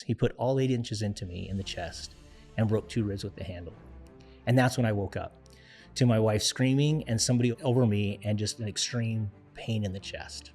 He put all 8 inches into me in the chest and broke 2 ribs with the handle. And that's when I woke up to my wife screaming and somebody over me and just an extreme pain in the chest.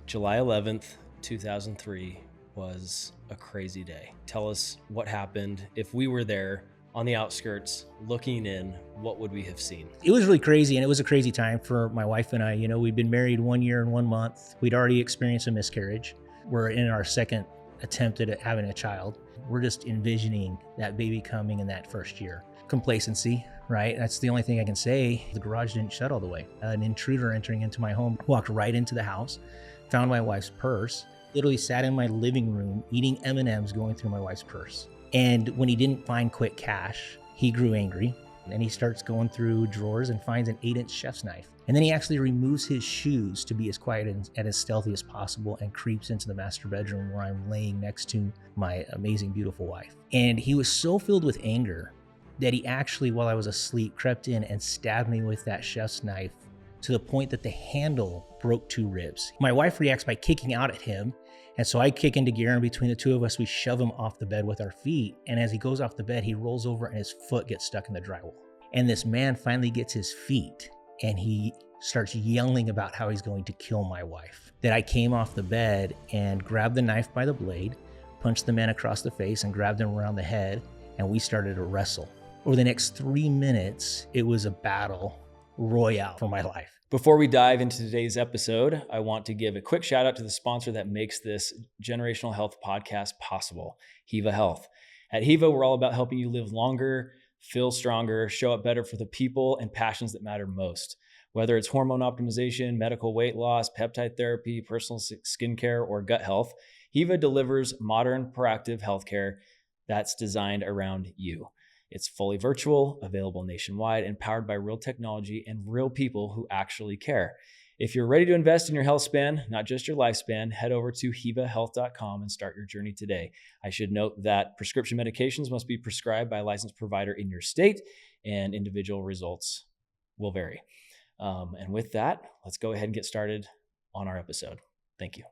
July 11th, 2003 was a crazy day. Tell us what happened. If we were there on the outskirts looking in, what would we have seen? It was really crazy, and it was a crazy time for my wife and I. You know, we'd been married 1 year and 1 month. We'd already experienced a miscarriage. We're in our second attempt at having a child. We're just envisioning that baby coming in that first year. Complacency, right? That's the only thing I can say. The garage didn't shut all the way. An intruder entering into my home walked right into the house, found my wife's purse, literally sat in my living room eating M&Ms, going through my wife's purse. And when he didn't find quick cash, he grew angry and he starts going through drawers and finds an 8-inch chef's knife. And then he actually removes his shoes to be as quiet and as stealthy as possible and creeps into the master bedroom where I'm laying next to my amazing, beautiful wife. And he was so filled with anger that he actually, while I was asleep, crept in and stabbed me with that chef's knife to the point that the handle broke 2 ribs. My wife reacts by kicking out at him. And so I kick into gear, and between the two of us, we shove him off the bed with our feet. And as he goes off the bed, he rolls over and his foot gets stuck in the drywall. And this man finally gets his feet and he starts yelling about how he's going to kill my wife. That I came off the bed and grabbed the knife by the blade, punched the man across the face and grabbed him around the head, and we started to wrestle. Over the next 3 minutes, it was a battle royale for my life. Before we dive into today's episode, I want to give a quick shout out to the sponsor that makes this Generational Health podcast possible, Hiva Health. At Hiva, we're all about helping you live longer, feel stronger, show up better for the people and passions that matter most. Whether it's hormone optimization, medical weight loss, peptide therapy, personal skincare, or gut health, Hiva delivers modern, proactive healthcare that's designed around you. It's fully virtual, available nationwide, and powered by real technology and real people who actually care. If you're ready to invest in your health span, not just your lifespan, head over to hivahealth.com and start your journey today. I should note that prescription medications must be prescribed by a licensed provider in your state, and individual results will vary. And with that, let's go ahead and get started on our episode. Thank you.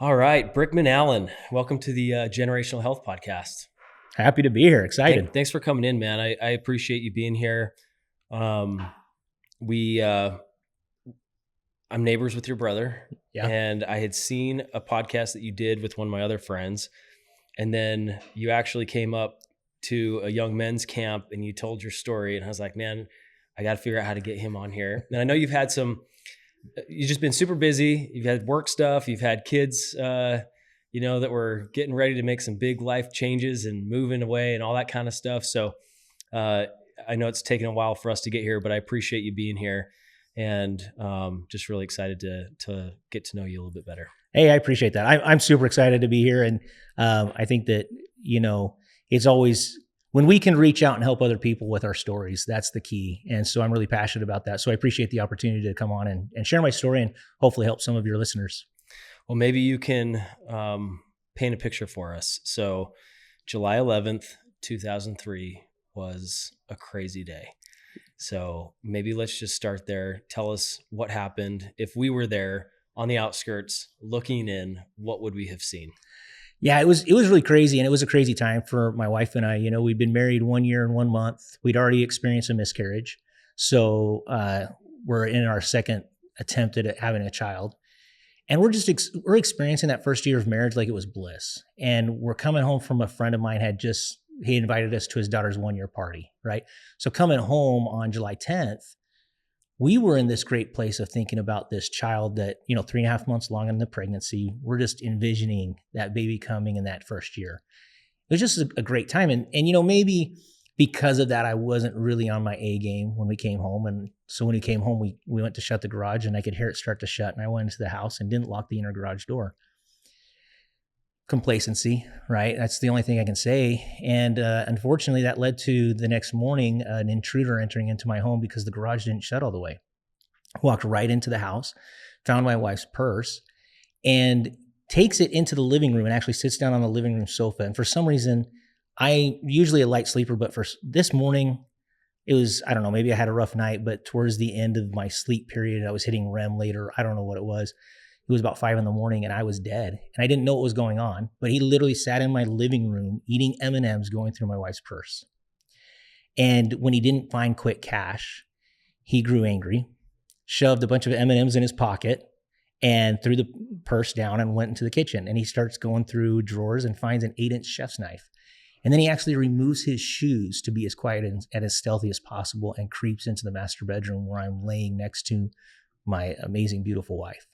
All right, Brickman Allen, welcome to the Generational Health Podcast. Happy to be here. Excited. Thanks for coming in, man. I appreciate you being here. I'm neighbors with your brother. Yeah. And I had seen a podcast that you did with one of my other friends. And then you actually came up to a young men's camp and you told your story. And I was like, man, I got to figure out how to get him on here. And I know you've just been super busy. You've had work stuff. You've had kids, that we're getting ready to make some big life changes and moving away and all that kind of stuff. So I know it's taken a while for us to get here, but I appreciate you being here and just really excited to get to know you a little bit better. Hey, I appreciate that. I'm super excited to be here. And I think that, it's always when we can reach out and help other people with our stories, that's the key. And so I'm really passionate about that. So I appreciate the opportunity to come on and share my story and hopefully help some of your listeners. Well, maybe you can paint a picture for us. So July 11th, 2003 was a crazy day. So maybe let's just start there. Tell us what happened. If we were there on the outskirts looking in, what would we have seen? Yeah, it was really crazy. And it was a crazy time for my wife and I. We'd been married 1 year and 1 month. We'd already experienced a miscarriage. So we're in our second attempt at having a child. And we're experiencing that first year of marriage like it was bliss. And we're coming home from a friend of mine he invited us to his daughter's 1-year party, right? So coming home on July 10th, we were in this great place of thinking about this child that, 3.5 months along in the pregnancy, we're just envisioning that baby coming in that first year. It was just a great time. And maybe because of that, I wasn't really on my A game when we came home. And so when we came home, we went to shut the garage and I could hear it start to shut. And I went into the house and didn't lock the inner garage door. Complacency, right? That's the only thing I can say. And unfortunately, that led to the next morning, an intruder entering into my home because the garage didn't shut all the way. Walked right into the house, found my wife's purse, and takes it into the living room and actually sits down on the living room sofa. And for some reason, I usually a light sleeper, but for this morning, it was, I don't know, maybe I had a rough night, but towards the end of my sleep period, I was hitting REM later. I don't know what it was. It was about 5 a.m. and I was dead. And I didn't know what was going on, but he literally sat in my living room eating M&Ms, going through my wife's purse. And when he didn't find quick cash, he grew angry, shoved a bunch of M&Ms in his pocket, and threw the purse down and went into the kitchen. And he starts going through drawers and finds an 8-inch chef's knife. And then he actually removes his shoes to be as quiet and as stealthy as possible and creeps into the master bedroom where I'm laying next to my amazing, beautiful wife.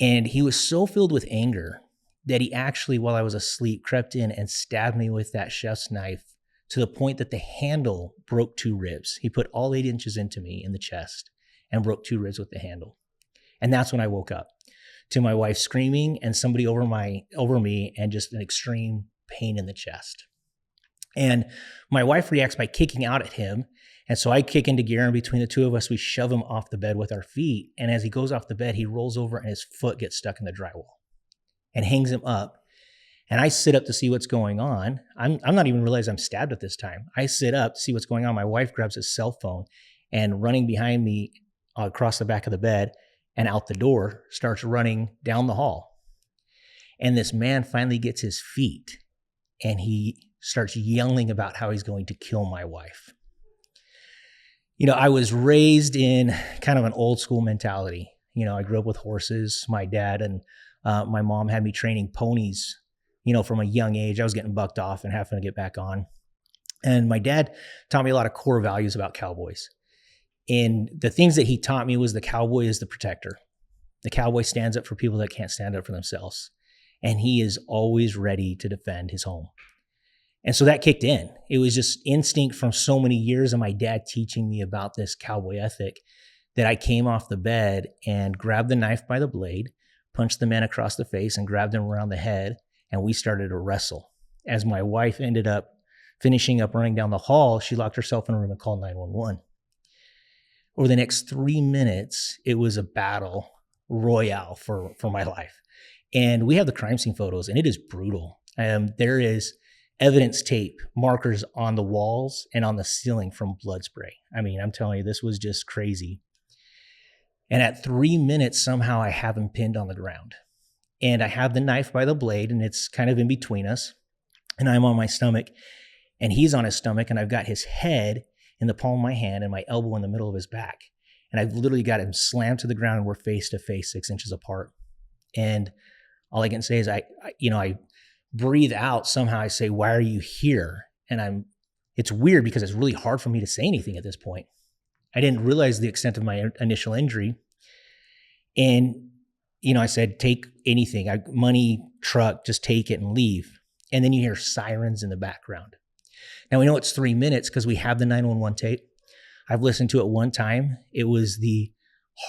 And he was so filled with anger that he actually, while I was asleep, crept in and stabbed me with that chef's knife to the point that the handle broke 2 ribs. He put all 8 inches into me in the chest and broke 2 ribs with the handle. And that's when I woke up to my wife screaming and somebody over me and just an extreme pain in the chest. And my wife reacts by kicking out at him. And so I kick into gear, and between the two of us, we shove him off the bed with our feet. And as he goes off the bed, he rolls over and his foot gets stuck in the drywall and hangs him up. And I sit up to see what's going on. I'm not even realizing I'm stabbed at this time. I sit up to see what's going on. My wife grabs his cell phone and running behind me across the back of the bed and out the door, starts running down the hall. And this man finally gets his feet and he starts yelling about how he's going to kill my wife. You know, I was raised in kind of an old school mentality. You know, I grew up with horses. My dad and my mom had me training ponies, you know, from a young age. I was getting bucked off and having to get back on. And my dad taught me a lot of core values about cowboys. And the things that he taught me was the cowboy is the protector. The cowboy stands up for people that can't stand up for themselves. And he is always ready to defend his home. And so that kicked in. It was just instinct from so many years of my dad teaching me about this cowboy ethic that I came off the bed and grabbed the knife by the blade, punched the man across the face and grabbed him around the head. And we started to wrestle. As my wife ended up finishing up running down the hall, she locked herself in a room and called 911. Over the next 3 minutes, it was a battle royale for my life. And we have the crime scene photos, and it is brutal. There is evidence tape, markers on the walls and on the ceiling from blood spray. I mean, I'm telling you, this was just crazy. And at 3 minutes, somehow I have him pinned on the ground. And I have the knife by the blade, and it's kind of in between us. And I'm on my stomach, and he's on his stomach, and I've got his head in the palm of my hand and my elbow in the middle of his back. And I've literally got him slammed to the ground, and we're face to face, 6 inches apart. And all I can say is I breathe out. Somehow I say, "Why are you here?" And it's weird because it's really hard for me to say anything at this point. I didn't realize the extent of my initial injury. And, I said, "Take anything, money, truck, just take it and leave." And then you hear sirens in the background. Now we know it's 3 minutes because we have the 911 tape. I've listened to it one time. It was the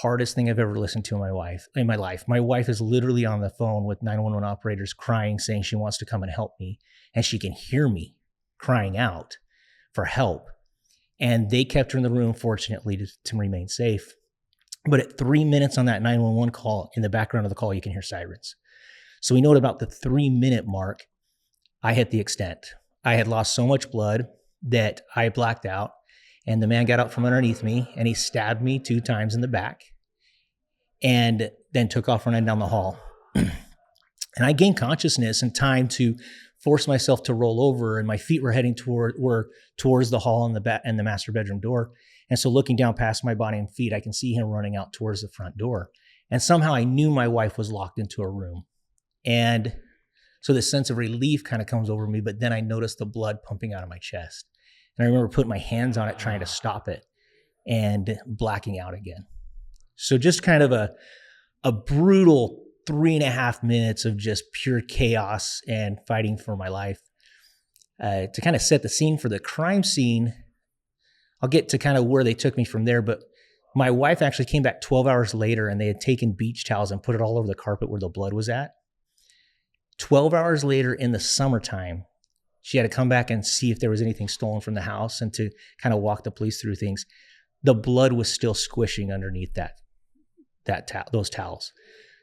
hardest thing I've ever listened to in my life. My wife is literally on the phone with 911 operators crying, saying she wants to come and help me. And she can hear me crying out for help. And they kept her in the room, fortunately, to remain safe. But at 3 minutes on that 911 call, in the background of the call, you can hear sirens. So we know at about the 3-minute mark, I hit the extent. I had lost so much blood that I blacked out. And the man got out from underneath me and he stabbed me 2 times in the back and then took off running down the hall. And I gained consciousness and time to force myself to roll over, and my feet were heading towards the hall and the master bedroom door. And so looking down past my body and feet, I can see him running out towards the front door. And somehow I knew my wife was locked into a room. And so this sense of relief kind of comes over me, but then I noticed the blood pumping out of my chest. And I remember putting my hands on it, trying to stop it and blacking out again. So just kind of a brutal 3.5 minutes of just pure chaos and fighting for my life. To kind of set the scene for the crime scene, I'll get to kind of where they took me from there, but my wife actually came back 12 hours later and they had taken beach towels and put it all over the carpet where the blood was at. 12 hours later in the summertime, she had to come back and see if there was anything stolen from the house and to kind of walk the police through things. The blood was still squishing underneath those towels.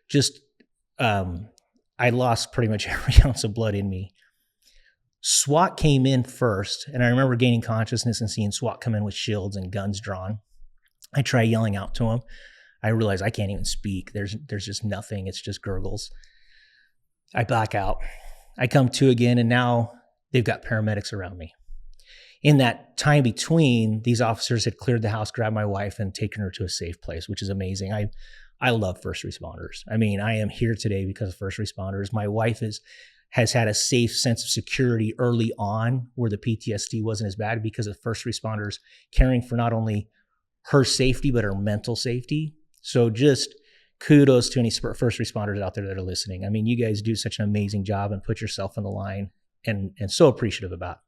Just, I lost pretty much every ounce of blood in me. SWAT came in first, and I remember gaining consciousness and seeing SWAT come in with shields and guns drawn. I try yelling out to them. I realize I can't even speak. There's just nothing. It's just gurgles. I black out. I come to again, and now they've got paramedics around me. In that time between, these officers had cleared the house, grabbed my wife, and taken her to a safe place, which is amazing. I love first responders. I mean, I am here today because of first responders. My wife has had a safe sense of security early on where the PTSD wasn't as bad because of first responders caring for not only her safety, but her mental safety. So just kudos to any first responders out there that are listening. I mean, you guys do such an amazing job and put yourself on the line, and so appreciative about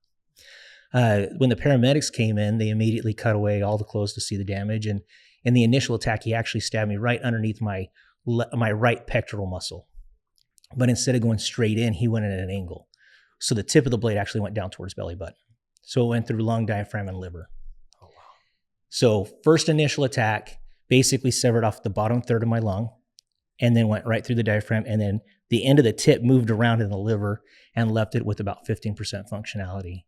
it. When the paramedics came in, they immediately cut away all the clothes to see the damage. And in the initial attack, he actually stabbed me right underneath my right pectoral muscle. But instead of going straight in, he went at an angle. So the tip of the blade actually went down towards belly button. So it went through lung, diaphragm, and liver. Oh, wow. So first initial attack basically severed off the bottom third of my lung and then went right through the diaphragm. And then the end of the tip moved around in the liver and left it with about 15% functionality.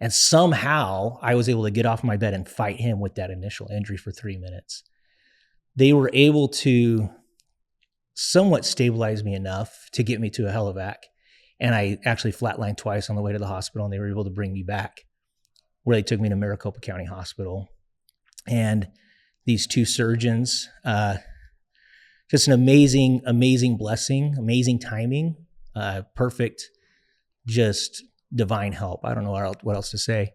And somehow I was able to get off my bed and fight him with that initial injury for 3 minutes. They were able to somewhat stabilize me enough to get me to a helivac. And I actually flatlined twice on the way to the hospital, and they were able to bring me back, where they took me to Maricopa County Hospital. And these two surgeons, just an amazing, amazing blessing, amazing timing, perfect, just divine help. I don't know what else to say.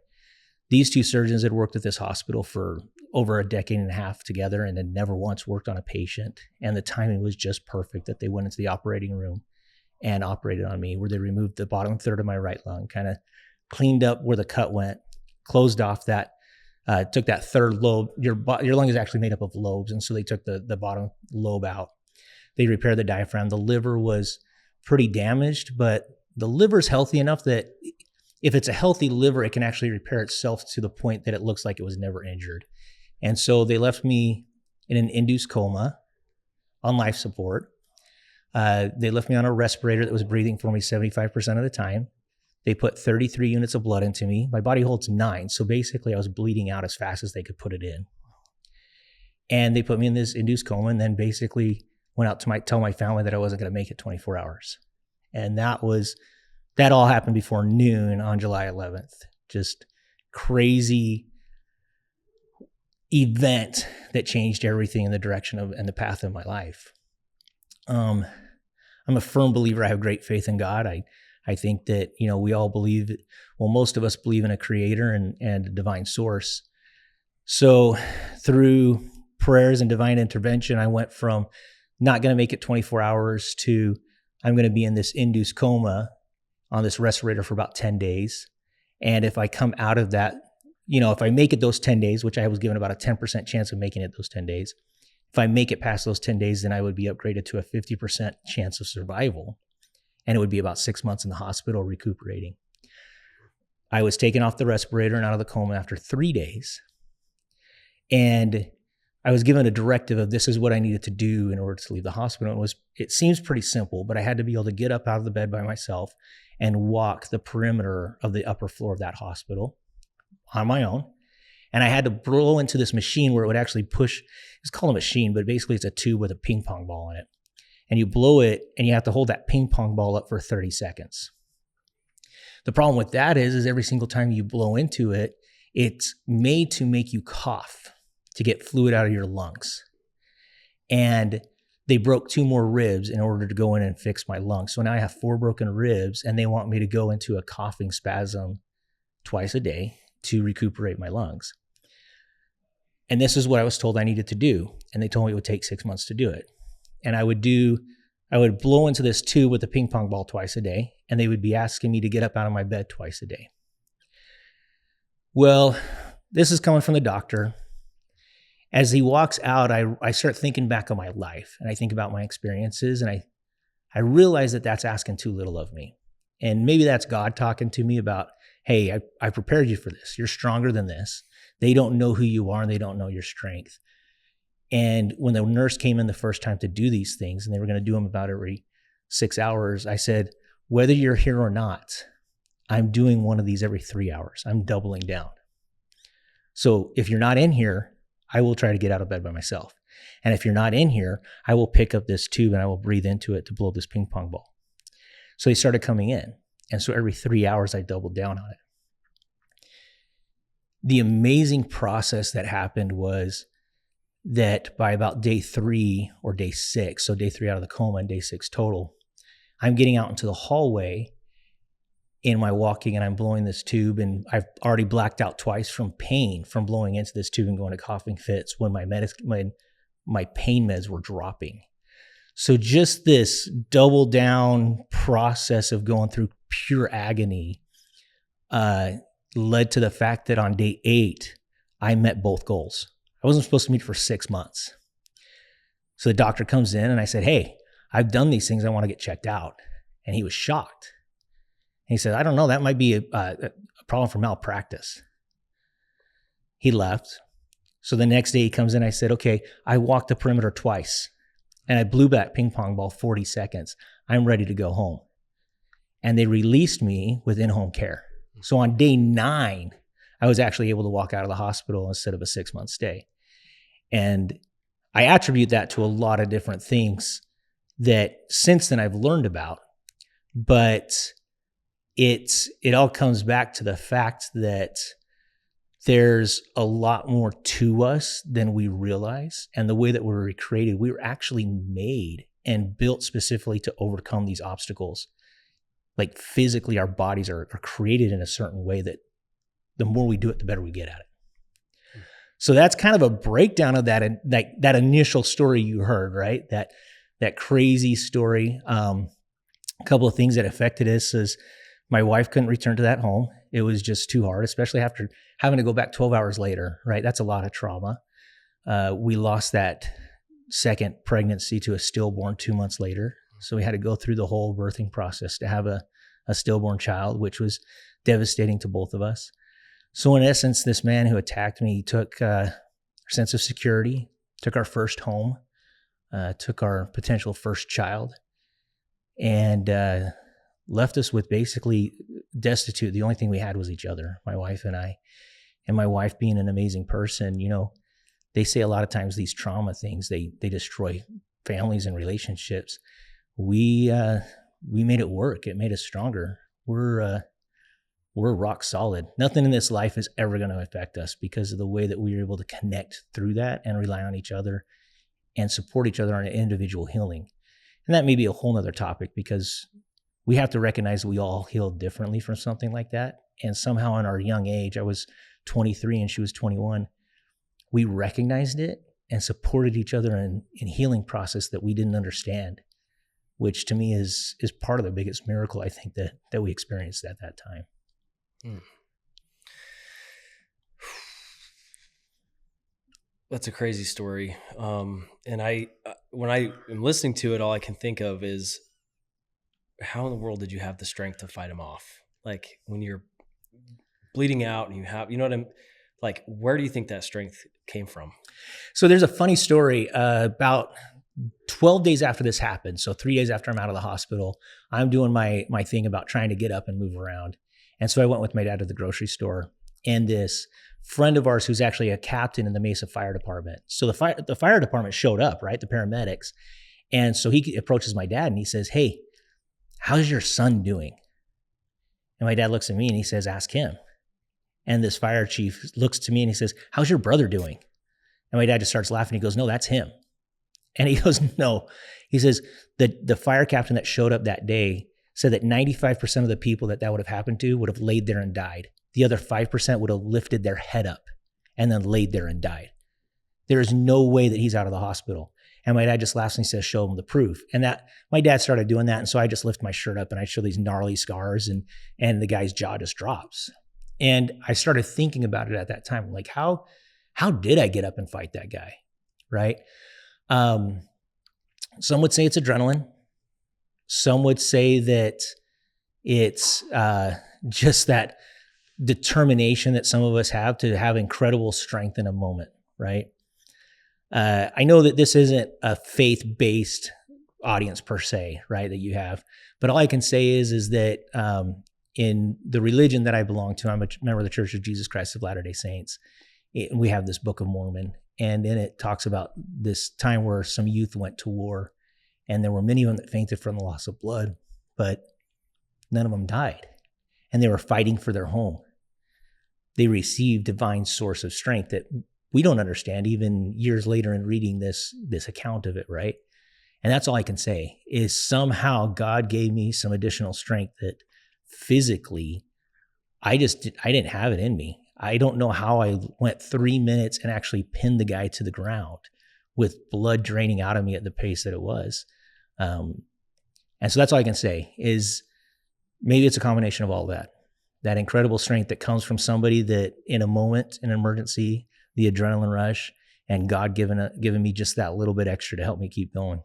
These two surgeons had worked at this hospital for over a decade and a half together and had never once worked on a patient. And the timing was just perfect that they went into the operating room and operated on me, where they removed the bottom third of my right lung, kind of cleaned up where the cut went, closed off that, took that third lobe. Your lung is actually made up of lobes. And so they took the bottom lobe out. They repaired the diaphragm. The liver was pretty damaged, but the liver's healthy enough that if it's a healthy liver, it can actually repair itself to the point that it looks like it was never injured. And so they left me in an induced coma on life support. They left me on a respirator that was breathing for me 75% of the time. They put 33 units of blood into me. My body holds 9. So basically I was bleeding out as fast as they could put it in. And they put me in this induced coma, and then basically went out to tell my family that I wasn't going to make it 24 hours. And that all happened before noon on July 11th. Just crazy event that changed everything in the direction of and the path of my life. I'm a firm believer. I have great faith in God. I think that, we all believe, most of us believe in a creator and a divine source. So through prayers and divine intervention, I went from not going to make it 24 hours to I'm going to be in this induced coma on this respirator for about 10 days. And if I come out of that, if I make it those 10 days, which I was given about a 10% chance of making it those 10 days, if I make it past those 10 days, then I would be upgraded to a 50% chance of survival. And it would be about 6 months in the hospital recuperating. I was taken off the respirator and out of the coma after 3 days. And I was given a directive of this is what I needed to do in order to leave the hospital. It seems pretty simple, but I had to be able to get up out of the bed by myself and walk the perimeter of the upper floor of that hospital on my own. And I had to blow into this machine where it would actually push, it's called a machine, but basically it's a tube with a ping pong ball in it. And you blow it and you have to hold that ping pong ball up for 30 seconds. The problem with that is every single time you blow into it, it's made to make you cough, to get fluid out of your lungs. And they broke 2 more ribs in order to go in and fix my lungs. So now I have 4 broken ribs, and they want me to go into a coughing spasm twice a day to recuperate my lungs. And this is what I was told I needed to do. And they told me it would take 6 months to do it. And I would blow into this tube with a ping pong ball twice a day, and they would be asking me to get up out of my bed twice a day. Well, this is coming from the doctor. As he walks out, I start thinking back on my life, and I think about my experiences, and I realize that that's asking too little of me. And maybe that's God talking to me about, hey, I prepared you for this. You're stronger than this. They don't know who you are, and they don't know your strength. And when the nurse came in the first time to do these things, and they were going to do them about every 6 hours, I said, whether you're here or not, I'm doing one of these every 3 hours. I'm doubling down. So if you're not in here, I will try to get out of bed by myself. And if you're not in here, I will pick up this tube and I will breathe into it to blow this ping pong ball. So they started coming in. And so every 3 hours, I doubled down on it. The amazing process that happened was that by about day 3 or day 6, so day 3 out of the coma and day 6 total, I'm getting out into the hallway in my walking and I'm blowing this tube, and I've already blacked out twice from pain from blowing into this tube and going to coughing fits when my pain meds were dropping. So just this double down process of going through pure agony led to the fact that on day 8, I met both goals. I wasn't supposed to meet for 6 months. So the doctor comes in and I said, hey, I've done these things. I want to get checked out. And he was shocked. He said, I don't know, that might be a problem for malpractice. He left. So the next day he comes in, I said, okay, I walked the perimeter twice and I blew that ping pong ball 40 seconds. I'm ready to go home. And they released me with in-home care. So on day 9, I was actually able to walk out of the hospital instead of a 6-month stay. And I attribute that to a lot of different things that since then I've learned about, but it all comes back to the fact that there's a lot more to us than we realize. And the way that we were created, we were actually made and built specifically to overcome these obstacles. Like physically, our bodies are created in a certain way that the more we do it, the better we get at it. So that's kind of a breakdown of that initial story you heard, right? That crazy story. A couple of things that affected us is my wife couldn't return to that home. It was just too hard, especially after having to go back 12 hours later, right? That's a lot of trauma. We lost that second pregnancy to a stillborn 2 months later. So we had to go through the whole birthing process to have a stillborn child, which was devastating to both of us. So in essence, this man who attacked me took our sense of security, took our first home, took our potential first child, and left us with basically destitute. The only thing we had was each other, my wife and I. And my wife being an amazing person, they say a lot of times these trauma things, they destroy families and relationships. We made it work. It made us stronger. We're rock solid. Nothing in this life is ever going to affect us because of the way that we were able to connect through that and rely on each other and support each other on an individual healing. And that may be a whole nother topic because we have to recognize that we all heal differently from something like that. And somehow in our young age, I was 23 and she was 21, we recognized it and supported each other in healing process that we didn't understand, which to me is part of the biggest miracle I think that we experienced at that time. That's a crazy story. And when I am listening to it, all I can think of is how in the world did you have the strength to fight him off? Like when you're bleeding out and like, where do you think that strength came from? So there's a funny story about 12 days after this happened. So 3 days after I'm out of the hospital, I'm doing my thing about trying to get up and move around. And so I went with my dad to the grocery store, and this friend of ours who's actually a captain in the Mesa Fire Department. So the fire department showed up, right? The paramedics. And so he approaches my dad and he says, hey, how's your son doing? And my dad looks at me and he says, ask him. And this fire chief looks to me and he says, how's your brother doing? And my dad just starts laughing. He goes, no, that's him. And he goes, no. He says, the fire captain that showed up that day said that 95% of the people that would have happened to would have laid there and died. The other 5% would have lifted their head up and then laid there and died. There is no way that he's out of the hospital. And my dad just laughs and he says, show him the proof. And that my dad started doing that. And so I just lift my shirt up and I show these gnarly scars and the guy's jaw just drops. And I started thinking about it at that time. Like, how did I get up and fight that guy? Right? Some would say it's adrenaline. Some would say that it's just that determination that some of us have to have incredible strength in a moment, right? I know that this isn't a faith-based audience per se, right, that you have. But all I can say is that in the religion that I belong to, I'm a member of the Church of Jesus Christ of Latter-day Saints. We have this Book of Mormon. And then it talks about this time where some youth went to war, and there were many of them that fainted from the loss of blood, but none of them died. And they were fighting for their home. They received divine source of strength that we don't understand even years later in reading this account of it, right? And that's all I can say is somehow God gave me some additional strength that physically I didn't have it in me. I don't know how I went 3 minutes and actually pinned the guy to the ground with blood draining out of me at the pace that it was. And so that's all I can say is maybe it's a combination of all that incredible strength that comes from somebody that in a moment, in an emergency, the adrenaline rush, and God given me just that little bit extra to help me keep going.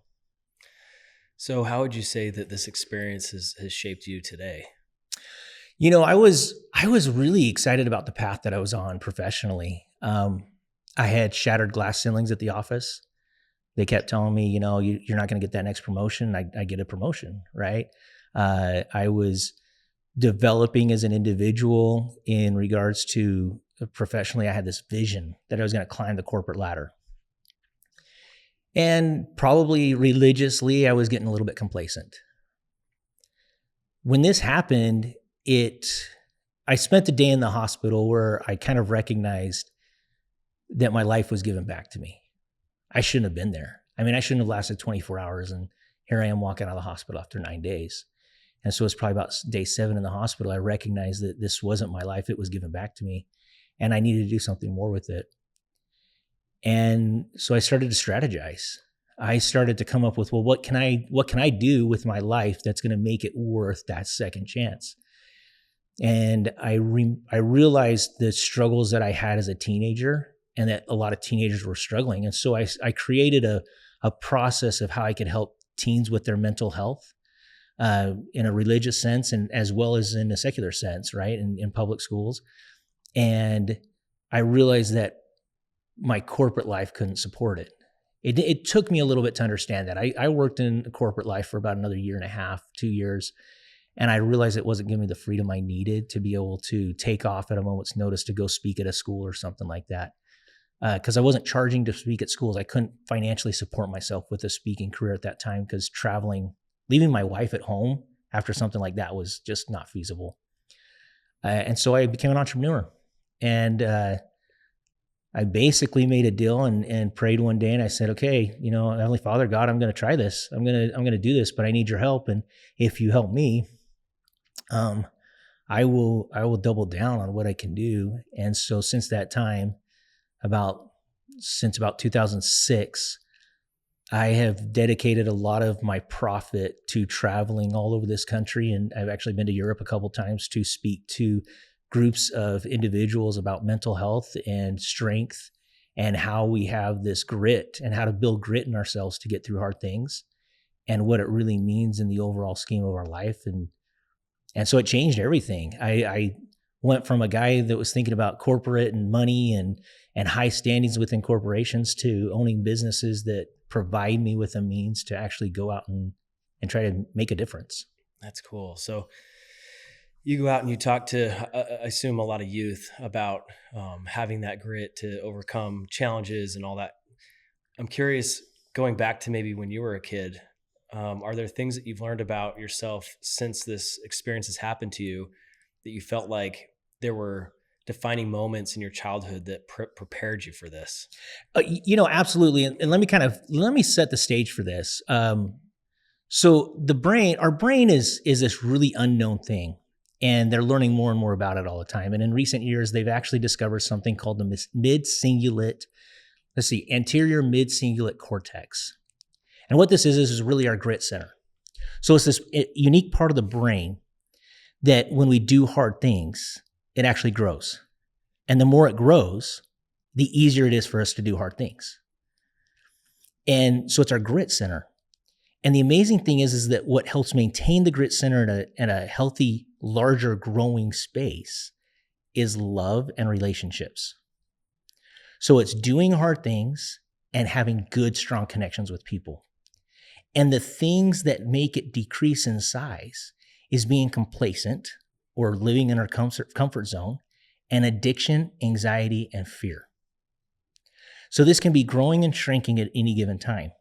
So how would you say that this experience has shaped you today? You know, I was really excited about the path that I was on professionally. I had shattered glass ceilings at the office. They kept telling me, you know, you're not going to get that next promotion. I get a promotion, right? I was developing as an individual in regards to professionally. I had this vision that I was going to climb the corporate ladder. And probably religiously, I was getting a little bit complacent. When this happened, I spent the day in the hospital where I kind of recognized that my life was given back to me. I shouldn't have been there. I mean, I shouldn't have lasted 24 hours. And here I am walking out of the hospital after 9 days. And so it's probably about day 7 in the hospital. I recognized that this wasn't my life. It was given back to me. And I needed to do something more with it. And so I started to strategize. I started to come up with, well, what can I do with my life that's going to make it worth that second chance? And I realized the struggles that I had as a teenager and that a lot of teenagers were struggling. And so I created a process of how I could help teens with their mental health in a religious sense and as well as in a secular sense, right? In public schools. And I realized that my corporate life couldn't support it. It took me a little bit to understand that. I worked in corporate life for about another 1.5 years, 2 years. And I realized it wasn't giving me the freedom I needed to be able to take off at a moment's notice to go speak at a school or something like that. Because I wasn't charging to speak at schools. I couldn't financially support myself with a speaking career at that time because leaving my wife at home after something like that was just not feasible. And so I became an entrepreneur. And I basically made a deal and prayed one day and I said, okay, you know, Heavenly Father, God, I'm going to try this. I'm going to do this, but I need your help. And if you help me, I will double down on what I can do. And so since that time, since about 2006, I have dedicated a lot of my profit to traveling all over this country. And I've actually been to Europe a couple of times to speak to groups of individuals about mental health and strength and how we have this grit and how to build grit in ourselves to get through hard things and what it really means in the overall scheme of our life. And so it changed everything. I went from a guy that was thinking about corporate and money and high standings within corporations to owning businesses that provide me with a means to actually go out and try to make a difference. That's cool. So you go out and you talk to, I assume, a lot of youth about having that grit to overcome challenges and all that. I'm curious, going back to maybe when you were a kid, are there things that you've learned about yourself since this experience has happened to you that you felt like there were defining moments in your childhood that prepared you for this? Absolutely. And let me set the stage for this. So our brain is this really unknown thing, and they're learning more and more about it all the time. And in recent years, they've actually discovered something called the anterior mid-cingulate cortex. And what this is really our grit center. So it's this unique part of the brain that when we do hard things, it actually grows. And the more it grows, the easier it is for us to do hard things. And so it's our grit center. And the amazing thing is that what helps maintain the grit center in a healthy, larger growing space is love and relationships. So it's doing hard things and having good, strong connections with people. And the things that make it decrease in size is being complacent or living in our comfort zone and addiction, anxiety, and fear. So this can be growing and shrinking at any given time.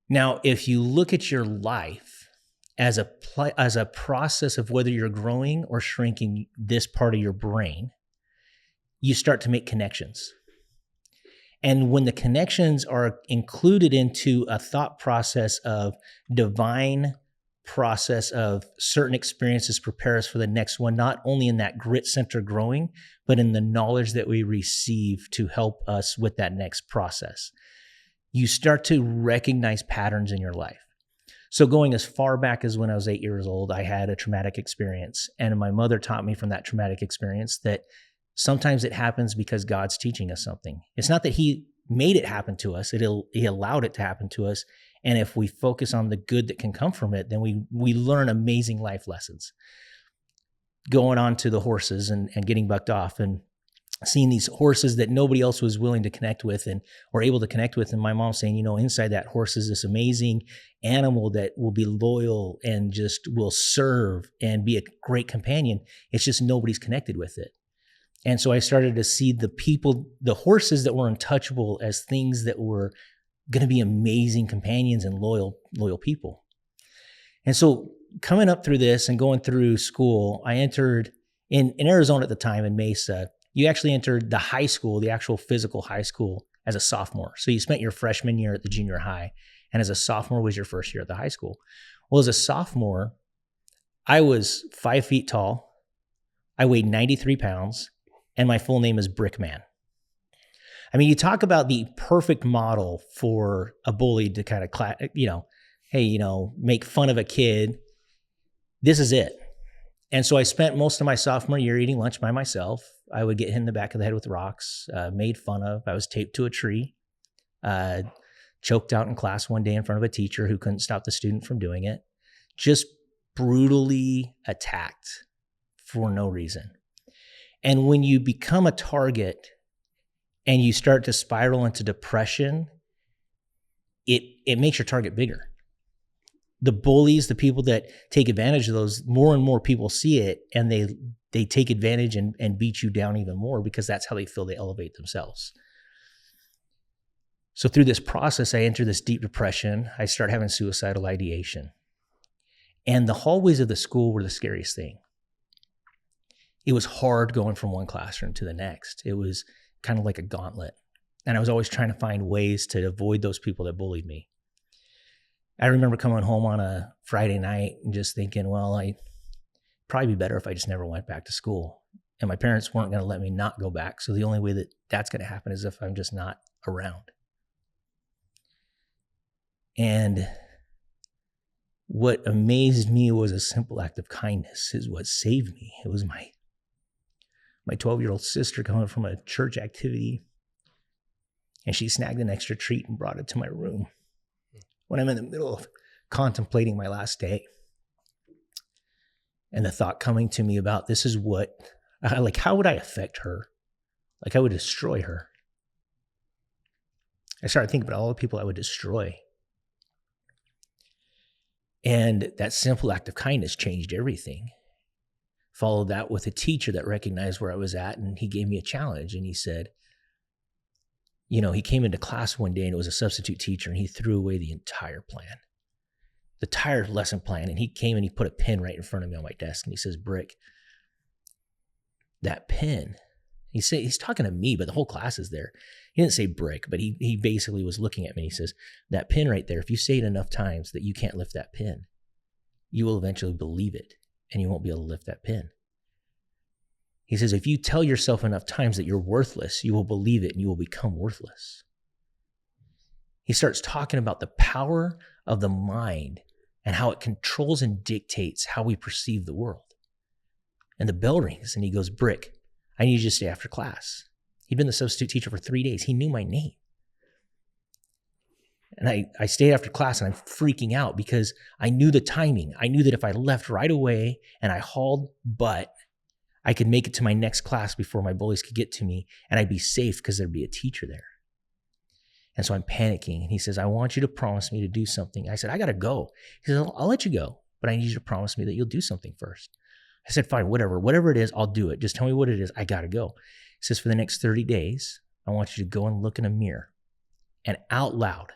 Now, if you look at your life as a process of whether you're growing or shrinking this part of your brain, you start to make connections. And when the connections are included into a thought process of divine process of certain experiences prepare us for the next one, not only in that grit center growing, but in the knowledge that we receive to help us with that next process, you start to recognize patterns in your life. So going as far back as when I was 8 years old, I had a traumatic experience. And my mother taught me from that traumatic experience that sometimes it happens because God's teaching us something. It's not that he made it happen to us. He allowed it to happen to us. And if we focus on the good that can come from it, then we learn amazing life lessons. Going on to the horses and getting bucked off and seeing these horses that nobody else was willing to connect with and or able to connect with. And my mom saying, inside that horse is this amazing animal that will be loyal and just will serve and be a great companion. It's just nobody's connected with it. And so I started to see the horses that were untouchable as things that were going to be amazing companions and loyal people. And so coming up through this and going through school, I entered in Arizona at the time in Mesa. You actually entered the high school, the actual physical high school, as a sophomore. So you spent your freshman year at the junior high, and as a sophomore was your first year at the high school. Well, as a sophomore, I was 5 feet tall. I weighed 93 pounds, and my full name is Brickman. I mean, you talk about the perfect model for a bully to kind of, make fun of a kid. This is it. And so I spent most of my sophomore year eating lunch by myself. I would get hit in the back of the head with rocks, made fun of. I was taped to a tree, choked out in class one day in front of a teacher who couldn't stop the student from doing it, just brutally attacked for no reason. And when you become a target and you start to spiral into depression, it makes your target bigger. The bullies, the people that take advantage of those, more and more people see it, and they take advantage and beat you down even more because that's how they feel they elevate themselves. So through this process, I enter this deep depression. I start having suicidal ideation. And the hallways of the school were the scariest thing. It was hard going from one classroom to the next. It was kind of like a gauntlet. And I was always trying to find ways to avoid those people that bullied me. I remember coming home on a Friday night and just thinking, well, I'd probably be better if I just never went back to school. And my parents weren't going to let me not go back. So the only way that that's going to happen is if I'm just not around. And what amazed me was a simple act of kindness is what saved me. It was my 12-year-old sister coming from a church activity, and she snagged an extra treat and brought it to my room when I'm in the middle of contemplating my last day. And the thought coming to me about this is what, how would I affect her? I would destroy her. I started thinking about all the people I would destroy. And that simple act of kindness changed everything. Followed that with a teacher that recognized where I was at, and he gave me a challenge. And he said, he came into class one day and it was a substitute teacher, and he threw away the entire lesson plan. And he came and he put a pen right in front of me on my desk, and he says, Brick, that pen, he's talking to me, but the whole class is there. He didn't say Brick, but he basically was looking at me. And he says, that pen right there, if you say it enough times that you can't lift that pen, you will eventually believe it, and you won't be able to lift that pen. He says, if you tell yourself enough times that you're worthless, you will believe it and you will become worthless. He starts talking about the power of the mind and how it controls and dictates how we perceive the world. And the bell rings, and he goes, Brick, I need you to stay after class. He'd been the substitute teacher for 3 days. He knew my name. And I stayed after class, and I'm freaking out because I knew the timing. I knew that if I left right away and I hauled butt, I could make it to my next class before my bullies could get to me, and I'd be safe because there'd be a teacher there. And so I'm panicking, and he says, I want you to promise me to do something. I said, I got to go. He says, I'll let you go, but I need you to promise me that you'll do something first. I said, fine, whatever it is, I'll do it. Just tell me what it is. I got to go. He says, for the next 30 days, I want you to go and look in a mirror and out loud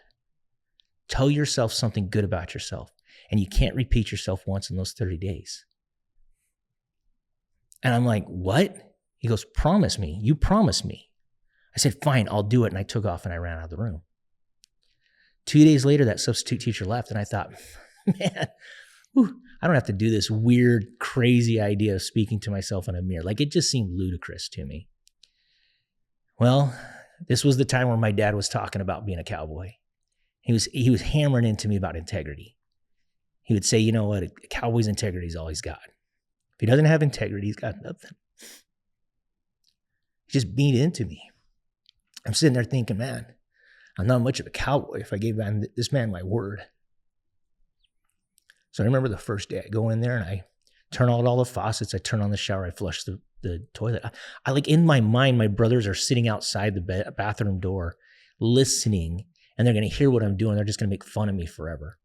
tell yourself something good about yourself. And you can't repeat yourself once in those 30 days. And I'm like, what? He goes, promise me. You promise me. I said, fine, I'll do it. And I took off and I ran out of the room. 2 days later, that substitute teacher left. And I thought, man, I don't have to do this weird, crazy idea of speaking to myself in a mirror. Like, it just seemed ludicrous to me. Well, this was the time where my dad was talking about being a cowboy. He was hammering into me about integrity. He would say, you know what, a cowboy's integrity is all he's got. If he doesn't have integrity, he's got nothing. He just beat into me. I'm sitting there thinking, man, I'm not much of a cowboy if I gave this man my word. So I remember the first day I go in there and I turn on all the faucets. I turn on the shower. I flush the toilet. I like, in my mind, my brothers are sitting outside the bathroom door listening, and they're going to hear what I'm doing. They're just going to make fun of me forever.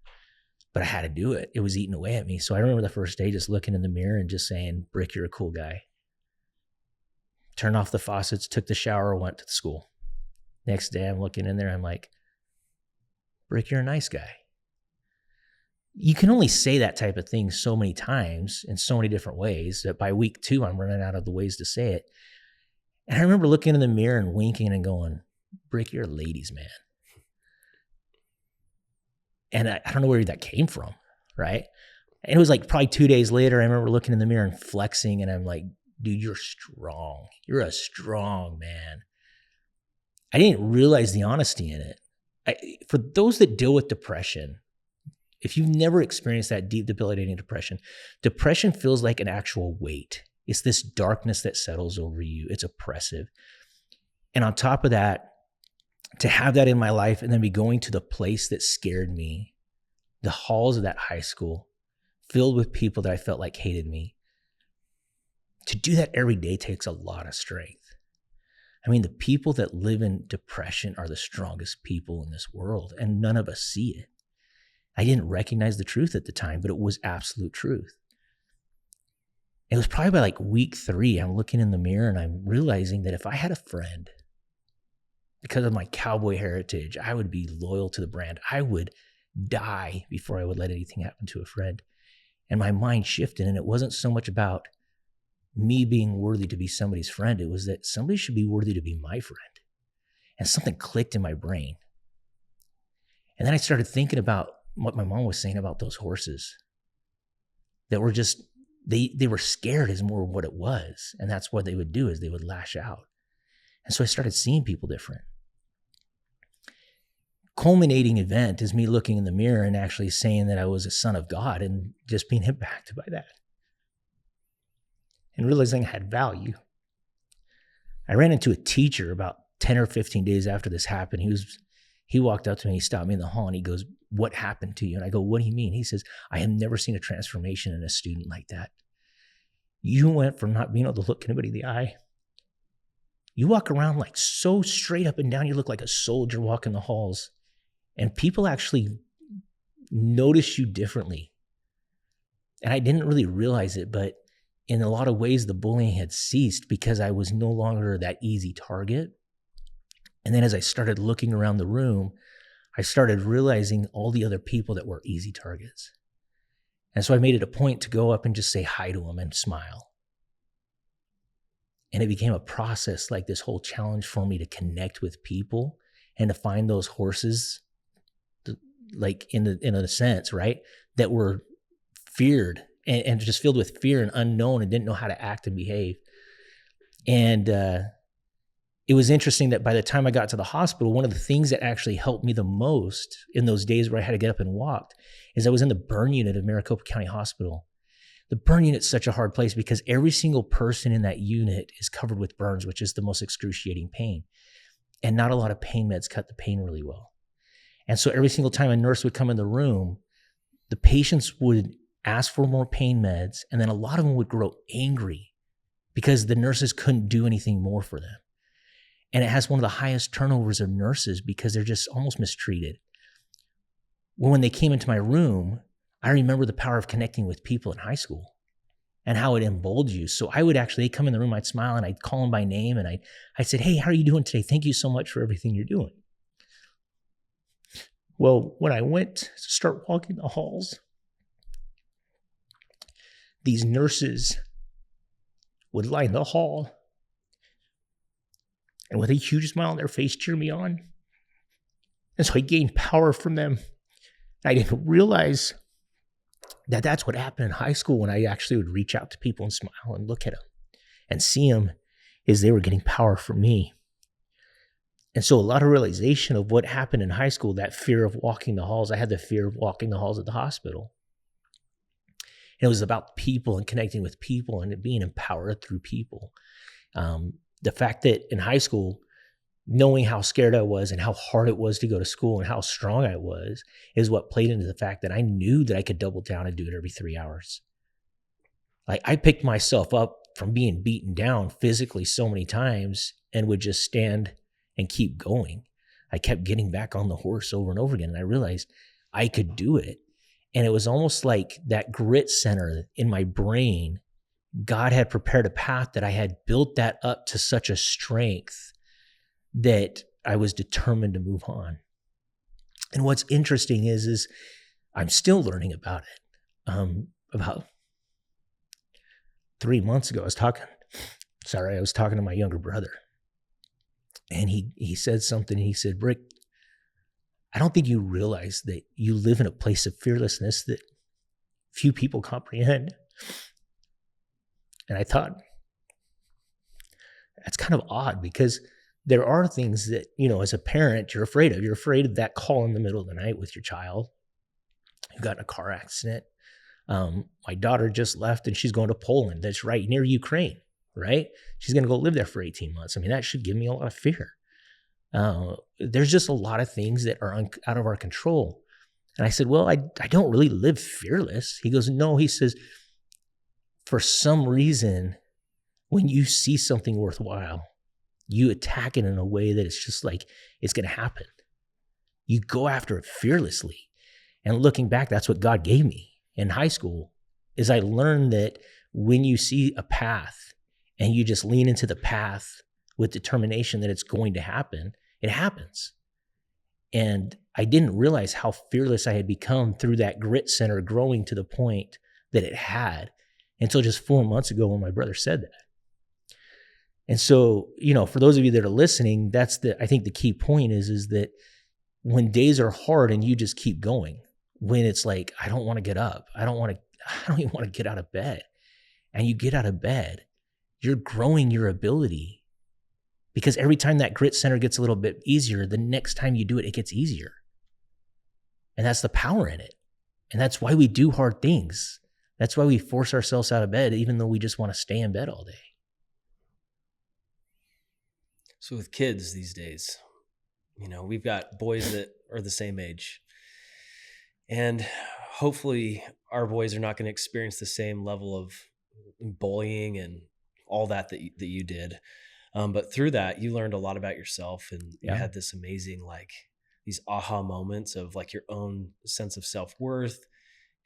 But I had to do it. It was eating away at me. So I remember the first day just looking in the mirror and just saying, Brick, you're a cool guy. Turned off the faucets, took the shower, went to school. Next day I'm looking in there. I'm like, Brick, you're a nice guy. You can only say that type of thing so many times in so many different ways that by week 2, I'm running out of the ways to say it. And I remember looking in the mirror and winking and going, Brick, you're a ladies' man. And I don't know where that came from, right? And it was like probably 2 days later, I remember looking in the mirror and flexing, and I'm like, dude, you're strong. You're a strong man. I didn't realize the honesty in it. For those that deal with depression, if you've never experienced that deep, debilitating depression feels like an actual weight. It's this darkness that settles over you. It's oppressive. And on top of that, to have that in my life and then be going to the place that scared me, the halls of that high school, filled with people that I felt like hated me, to do that every day takes a lot of strength. I mean, the people that live in depression are the strongest people in this world, and none of us see it. I didn't recognize the truth at the time, but it was absolute truth. It was probably by like week 3, I'm looking in the mirror and I'm realizing that if I had a friend, because of my cowboy heritage, I would be loyal to the brand. I would die before I would let anything happen to a friend. And my mind shifted, and it wasn't so much about me being worthy to be somebody's friend. It was that somebody should be worthy to be my friend. And something clicked in my brain. And then I started thinking about what my mom was saying about those horses that were just, they were scared is more what it was. And that's what they would do, is they would lash out. And so I started seeing people different. Culminating event is me looking in the mirror and actually saying that I was a son of God and just being impacted by that. And realizing I had value. I ran into a teacher about 10 or 15 days after this happened. He walked up to me, he stopped me in the hall and he goes, what happened to you? And I go, what do you mean? He says, I have never seen a transformation in a student like that. You went from not being able to look anybody in the eye. You walk around like so straight up and down, you look like a soldier walking the halls. And people actually notice you differently. And I didn't really realize it, but in a lot of ways, the bullying had ceased because I was no longer that easy target. And then as I started looking around the room, I started realizing all the other people that were easy targets. And so I made it a point to go up and just say hi to them and smile. And it became a process, like this whole challenge for me to connect with people and to find those horses, like in a sense, right, that were feared and just filled with fear and unknown and didn't know how to act and behave. And it was interesting that by the time I got to the hospital, one of the things that actually helped me the most in those days where I had to get up and walk is I was in the burn unit of Maricopa County Hospital. The burn unit's such a hard place because every single person in that unit is covered with burns, which is the most excruciating pain. And not a lot of pain meds cut the pain really well. And so every single time a nurse would come in the room, the patients would ask for more pain meds, and then a lot of them would grow angry because the nurses couldn't do anything more for them. And it has one of the highest turnovers of nurses because they're just almost mistreated. Well, when they came into my room, I remember the power of connecting with people in high school. and how it emboldened you. So I would actually, they'd come in the room, I'd smile and I'd call them by name. And I said, hey, how are you doing today? Thank you so much for everything you're doing. Well, when I went to start walking the halls, these nurses would line the hall and with a huge smile on their face cheer me on. And so I gained power from them. I didn't realize that that's what happened in high school when I actually would reach out to people and smile and look at them and see them, is they were getting power from me. And so a lot of realization of what happened in high school, that fear of walking the halls. I had the fear of walking the halls at the hospital. And it was about people and connecting with people and being empowered through people. The fact that in high school, knowing how scared I was and how hard it was to go to school and how strong I was is what played into the fact that I knew that I could double down and do it every 3 hours. Like I picked myself up from being beaten down physically so many times and would just stand and keep going. I kept getting back on the horse over and over again. And I realized I could do it. And it was almost like that grit center in my brain, God had prepared a path that I had built that up to such a strength that I was determined to move on. And what's interesting is I'm still learning about it. About 3 months ago, I was talking to my younger brother. And he said something. He said, Brick, I don't think you realize that you live in a place of fearlessness that few people comprehend. And I thought, that's kind of odd because there are things that, as a parent, you're afraid of. You're afraid of that call in the middle of the night with your child who got in a car accident. My daughter just left and she's going to Poland. That's right near Ukraine, right? She's going to go live there for 18 months. I mean, that should give me a lot of fear. There's just a lot of things that are out of our control. And I said, well, I don't really live fearless. He goes, no, he says, for some reason, when you see something worthwhile, you attack it in a way that it's just like, it's going to happen. You go after it fearlessly. And looking back, that's what God gave me in high school, is I learned that when you see a path and you just lean into the path with determination that it's going to happen, it happens. And I didn't realize how fearless I had become through that grit center growing to the point that it had until just 4 months ago when my brother said that. And so, for those of you that are listening, I think the key point is that when days are hard and you just keep going, when it's like, I don't want to get up, I don't even want to get out of bed. And you get out of bed, you're growing your ability, because every time that grit center gets a little bit easier, the next time you do it, it gets easier. And that's the power in it. And that's why we do hard things. That's why we force ourselves out of bed, even though we just want to stay in bed all day. So with kids these days, we've got boys that are the same age. And hopefully our boys are not going to experience the same level of bullying and all that you did. But through that, you learned a lot about yourself, and you had this amazing, these aha moments of your own sense of self-worth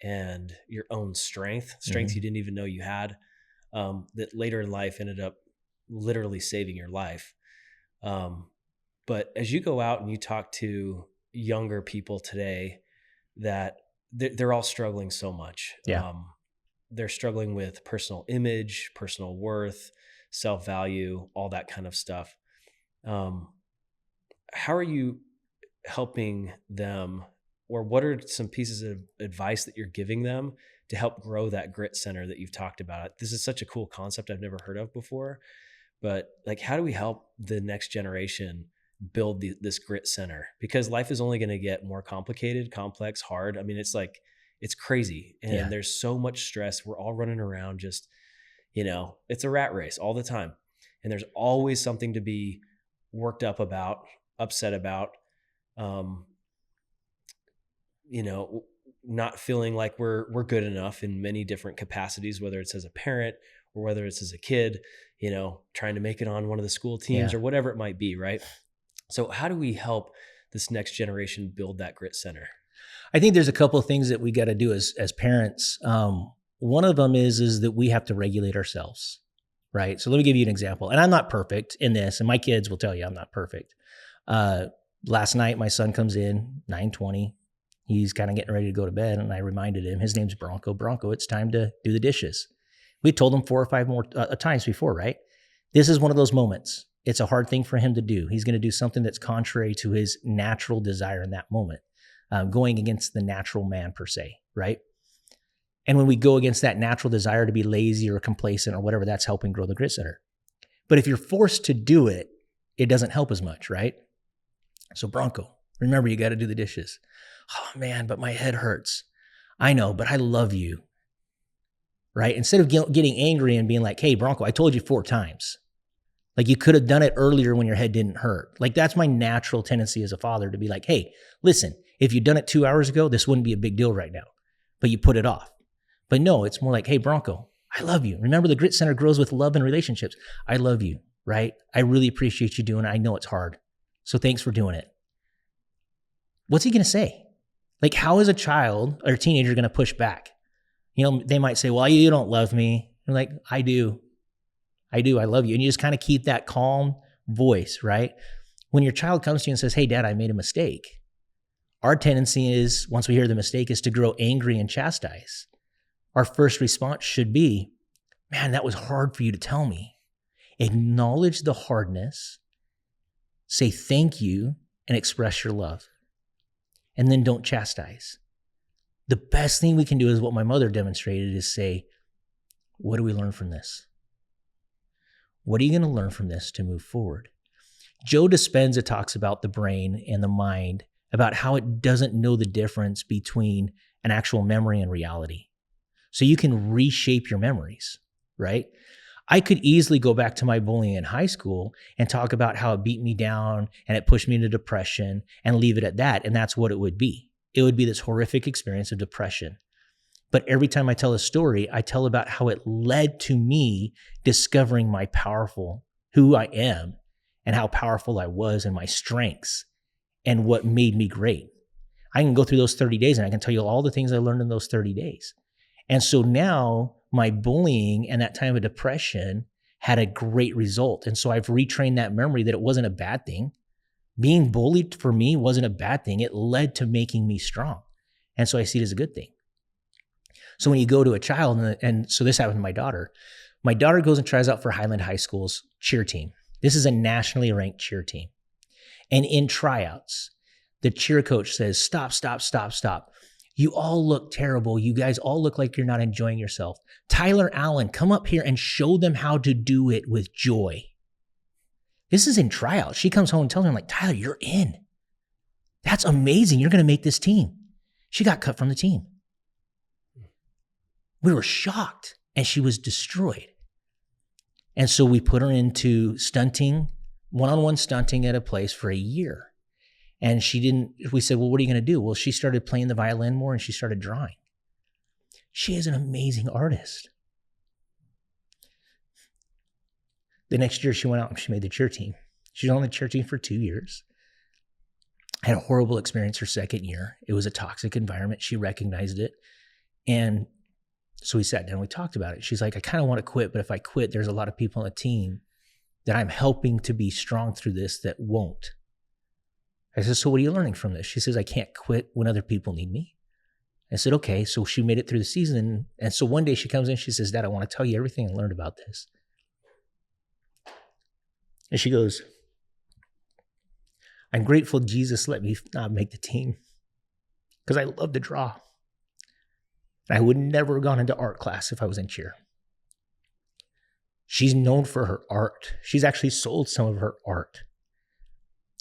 and your own strength you didn't even know you had, that later in life ended up literally saving your life. But as you go out and you talk to younger people today, that they're all struggling so much. They're struggling with personal image, personal worth, self-value, all that kind of stuff. How are you helping them, or what are some pieces of advice that you're giving them to help grow that grit center that you've talked about? This is such a cool concept I've never heard of before, but how do we help the next generation build this grit center? Because life is only going to get more complicated, complex, hard. I mean, it's crazy. And there's so much stress. We're all running around just, it's a rat race all the time. And there's always something to be worked up about, upset about, not feeling like we're good enough in many different capacities, whether it's as a parent or whether it's as a kid, trying to make it on one of the school teams or whatever it might be. Right. So how do we help this next generation build that grit center? I think there's a couple of things that we got to do as parents. One of them is that we have to regulate ourselves, right? So let me give you an example. And I'm not perfect in this, and my kids will tell you I'm not perfect. Last night, my son comes in, 9:20. He's kind of getting ready to go to bed, and I reminded him, his name's Bronco. Bronco, it's time to do the dishes. We told him 4 or 5 more times before, right? This is one of those moments. It's a hard thing for him to do. He's going to do something that's contrary to his natural desire in that moment, going against the natural man per se, right? And when we go against that natural desire to be lazy or complacent or whatever, that's helping grow the grit center. But if you're forced to do it, it doesn't help as much, right? So Bronco, remember, you got to do the dishes. Oh man, but my head hurts. I know, but I love you, right? Instead of getting angry and being like, hey, Bronco, I told you 4 times. Like, you could have done it earlier when your head didn't hurt. Like, that's my natural tendency as a father to be like, hey, listen, if you'd done it 2 hours ago, this wouldn't be a big deal right now, but you put it off. But no, it's more like, hey, Bronco, I love you. Remember, the grit center grows with love and relationships. I love you, right? I really appreciate you doing it. I know it's hard. So thanks for doing it. What's he going to say? Like, how is a child or a teenager going to push back? You know, they might say, well, you don't love me. You're like, I do. I love you. And you just kind of keep that calm voice, right? When your child comes to you and says, hey, Dad, I made a mistake. Our tendency is, once we hear the mistake, is to grow angry and chastise. Our first response should be, man, that was hard for you to tell me. Acknowledge the hardness, say thank you, and express your love. And then don't chastise. The best thing we can do is what my mother demonstrated, is say, what do we learn from this? What are you going to learn from this to move forward? Joe Dispenza talks about the brain and the mind, about how it doesn't know the difference between an actual memory and reality. So you can reshape your memories, right? I could easily go back to my bullying in high school and talk about how it beat me down and it pushed me into depression and leave it at that. And that's what it would be. It would be this horrific experience of depression. But every time I tell a story, I tell about how it led to me discovering who I am and how powerful I was and my strengths and what made me great. I can go through those 30 days and I can tell you all the things I learned in those 30 days. And so now my bullying and that time of depression had a great result. And so I've retrained that memory that it wasn't a bad thing. Being bullied for me wasn't a bad thing. It led to making me strong. And so I see it as a good thing. So when you go to a child, and so this happened to my daughter goes and tries out for Highland High School's cheer team. This is a nationally ranked cheer team. And in tryouts, the cheer coach says, stop. You all look terrible. You guys all look like you're not enjoying yourself. Tyler Allen, come up here and show them how to do it with joy. This is in tryouts. She comes home and tells me, I'm like, Tyler, you're in. That's amazing. You're going to make this team. She got cut from the team. We were shocked, and she was destroyed. And so we put her into stunting, one-on-one stunting at a place for a year. And we said, well, what are you going to do? Well, she started playing the violin more and she started drawing. She is an amazing artist. The next year she went out and she made the cheer team. She was on the cheer team for 2 years. Had a horrible experience her second year. It was a toxic environment. She recognized it. And so we sat down and we talked about it. She's like, I kind of want to quit, but if I quit, there's a lot of people on the team that I'm helping to be strong through this that won't. I said, so what are you learning from this? She says, I can't quit when other people need me. I said, okay. So she made it through the season. And so one day she comes in, she says, Dad, I want to tell you everything I learned about this. And she goes, I'm grateful Jesus let me not make the team because I love to draw. And I would never have gone into art class if I was in cheer. She's known for her art. She's actually sold some of her art.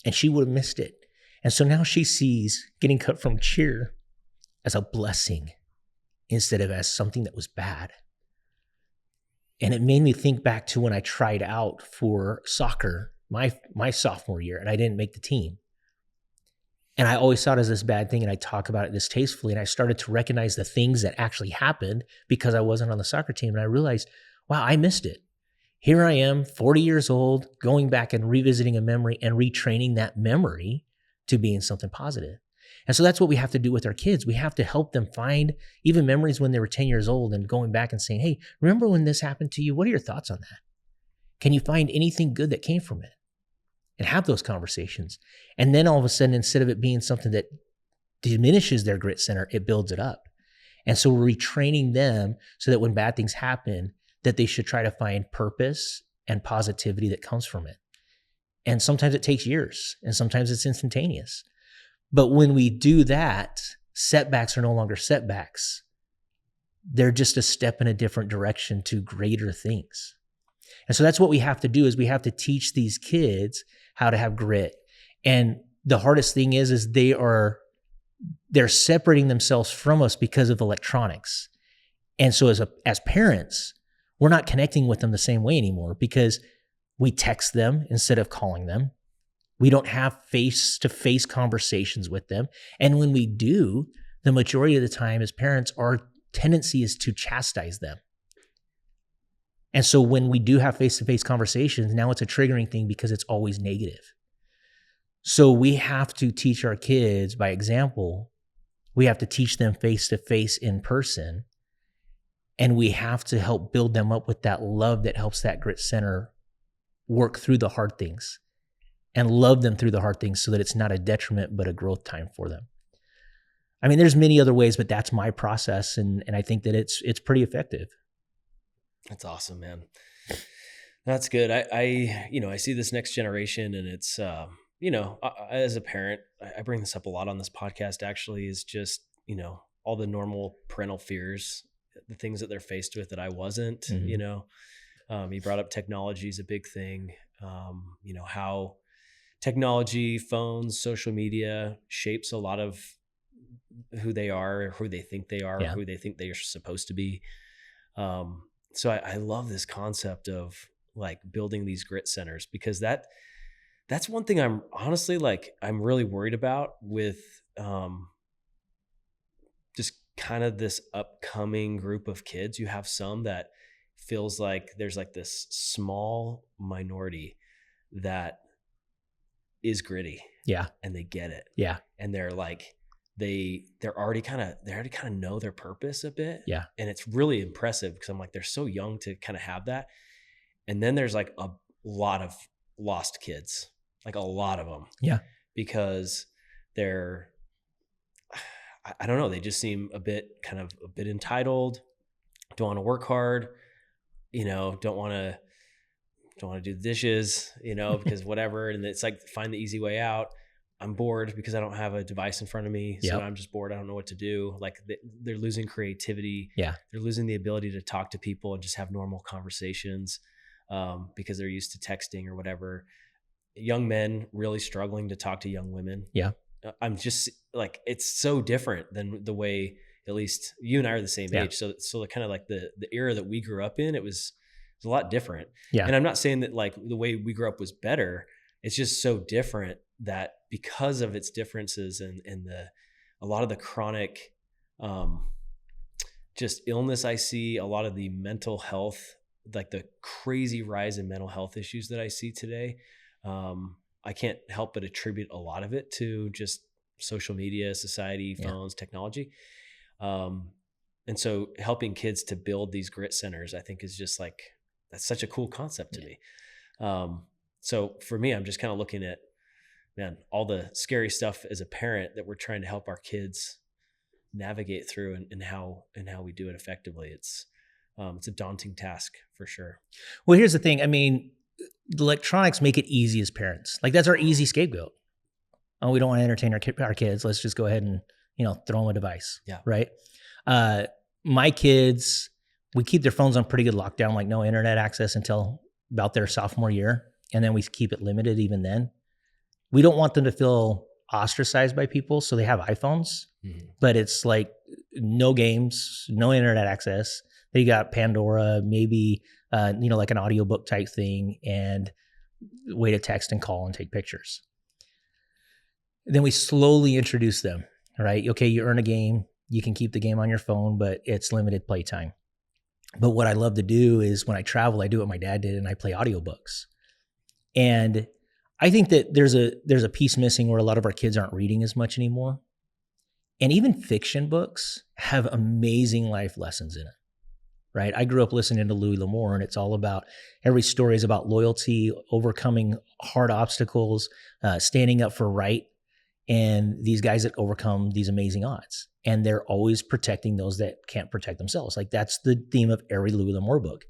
And she would have missed it. And so now she sees getting cut from cheer as a blessing instead of as something that was bad. And it made me think back to when I tried out for soccer my sophomore year and I didn't make the team. And I always saw it as this bad thing and I talk about it distastefully. And I started to recognize the things that actually happened because I wasn't on the soccer team. And I realized, wow, I missed it. Here I am, 40 years old, going back and revisiting a memory and retraining that memory to being something positive. And so that's what we have to do with our kids. We have to help them find even memories when they were 10 years old and going back and saying, hey, remember when this happened to you? What are your thoughts on that? Can you find anything good that came from it? And have those conversations. And then all of a sudden, instead of it being something that diminishes their grit center, it builds it up. And so we're retraining them so that when bad things happen, that they should try to find purpose and positivity that comes from it. And sometimes it takes years, and sometimes it's instantaneous. But when we do that, setbacks are no longer setbacks. They're just a step in a different direction to greater things. And so that's what we have to do, is we have to teach these kids how to have grit. And the hardest thing is they're separating themselves from us because of electronics. And so as parents, we're not connecting with them the same way anymore because we text them instead of calling them. We don't have face-to-face conversations with them. And when we do, the majority of the time as parents, our tendency is to chastise them. And so when we do have face-to-face conversations, now it's a triggering thing because it's always negative. So we have to teach our kids by example. We have to teach them face-to-face in person. And we have to help build them up with that love that helps that grit center work through the hard things and love them through the hard things so that it's not a detriment, but a growth time for them. I mean, there's many other ways, but that's my process. And I think that it's pretty effective. That's awesome, man. That's good. I see this next generation, and it's, as a parent, I bring this up a lot on this podcast actually, is just, all the normal parental fears, the things that they're faced with that I wasn't, you brought up technology is a big thing. How technology, phones, social media shapes a lot of who they are, who they think they are, who they think they are supposed to be. So I love this concept of like building these grit centers, because that's one thing I'm honestly I'm really worried about with just kind of this upcoming group of kids. You have some that feels like there's like this small minority that is gritty. Yeah. And they get it. Yeah. And they're like, they already kind of know their purpose a bit. Yeah. And it's really impressive because I'm like, they're so young to kind of have that. And then there's like a lot of lost kids, like a lot of them. Yeah. Because they're, I don't know, they just seem a bit entitled, don't want to work hard, don't want to do the dishes, because whatever. And it's like, find the easy way out. I'm bored because I don't have a device in front of me. So I'm just bored. I don't know what to do. Like they're losing creativity. Yeah. They're losing the ability to talk to people and just have normal conversations because they're used to texting or whatever. Young men really struggling to talk to young women. Yeah. I'm just like, it's so different than the way, at least you and I are the same age. So kind of like the era that we grew up in, it was a lot different. Yeah. And I'm not saying that like the way we grew up was better. It's just so different that because of its differences and a lot of the chronic just illness I see, a lot of the mental health, like the crazy rise in mental health issues that I see today, I can't help but attribute a lot of it to just social media, society, phones, technology. And so helping kids to build these grit centers, I think is just like, that's such a cool concept to me. So for me, I'm just kind of looking at, man, all the scary stuff as a parent that we're trying to help our kids navigate through and how we do it effectively. It's a daunting task for sure. Well, here's the thing. I mean, the electronics make it easy as parents. Like that's our easy scapegoat. Oh, we don't want to entertain our kids. Let's just go ahead and, throw them a device. Yeah. Right. My kids, we keep their phones on pretty good lockdown, like no internet access until about their sophomore year. And then we keep it limited even then. We don't want them to feel ostracized by people. So they have iPhones, but it's like no games, no internet access. They got Pandora, maybe, like an audiobook type thing, and way to text and call and take pictures. Then we slowly introduce them, right? Okay, you earn a game. You can keep the game on your phone, but it's limited playtime. But what I love to do is when I travel, I do what my dad did and I play audiobooks. And I think that there's a piece missing where a lot of our kids aren't reading as much anymore. And even fiction books have amazing life lessons in it, right? I grew up listening to Louis L'Amour, and it's all about, every story is about loyalty, overcoming hard obstacles, standing up for right. And these guys that overcome these amazing odds. And they're always protecting those that can't protect themselves. Like that's the theme of every Louis L'Amour book.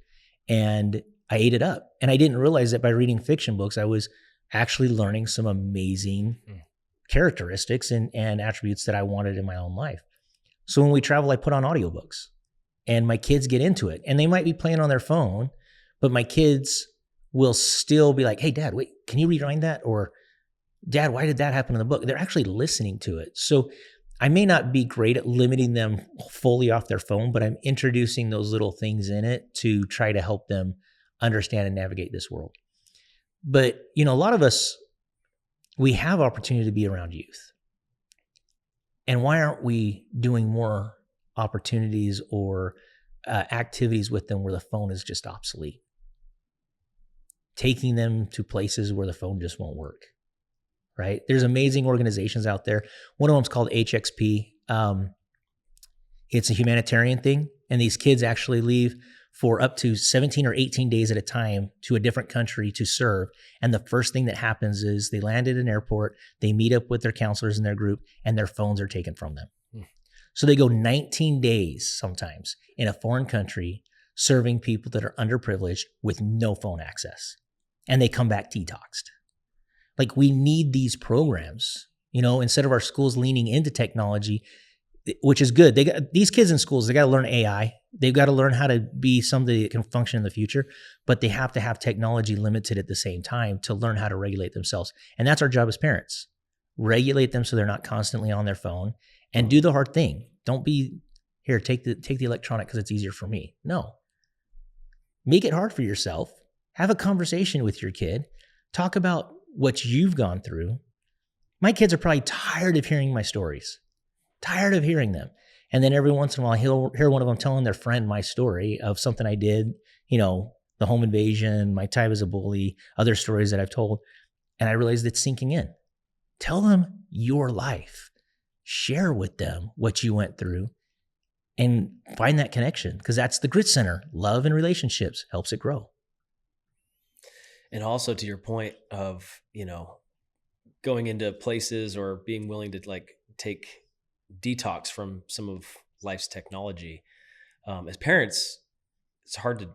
And I ate it up. And I didn't realize that by reading fiction books, I was actually learning some amazing characteristics and attributes that I wanted in my own life. So when we travel, I put on audiobooks and my kids get into it. And they might be playing on their phone, but my kids will still be like, hey, Dad, wait, can you rewind that? Or Dad, why did that happen in the book? They're actually listening to it. So I may not be great at limiting them fully off their phone, but I'm introducing those little things in it to try to help them understand and navigate this world. But, a lot of us, we have opportunity to be around youth. And why aren't we doing more opportunities or activities with them where the phone is just obsolete? Taking them to places where the phone just won't work. Right? There's amazing organizations out there. One of them is called HXP. It's a humanitarian thing. And these kids actually leave for up to 17 or 18 days at a time to a different country to serve. And the first thing that happens is they land at an airport, they meet up with their counselors in their group, and their phones are taken from them. So they go 19 days sometimes in a foreign country serving people that are underprivileged with no phone access. And they come back detoxed. Like we need these programs, instead of our schools leaning into technology, which is good. These kids in schools, they got to learn AI. They've got to learn how to be somebody that can function in the future, but they have to have technology limited at the same time to learn how to regulate themselves. And that's our job as parents. Regulate them so they're not constantly on their phone and do the hard thing. Don't be here, take the electronic because it's easier for me. No. Make it hard for yourself. Have a conversation with your kid. Talk about what you've gone through. My kids are probably tired of hearing my stories, tired of hearing them. And then every once in a while, he'll hear one of them telling their friend my story of something I did, the home invasion, my time as a bully, other stories that I've told. And I realized it's sinking in. Tell them your life. Share with them what you went through and find that connection, because that's the grit center. Love and relationships helps it grow. And also to your point of, going into places or being willing to take detox from some of life's technology. As parents, it's hard to,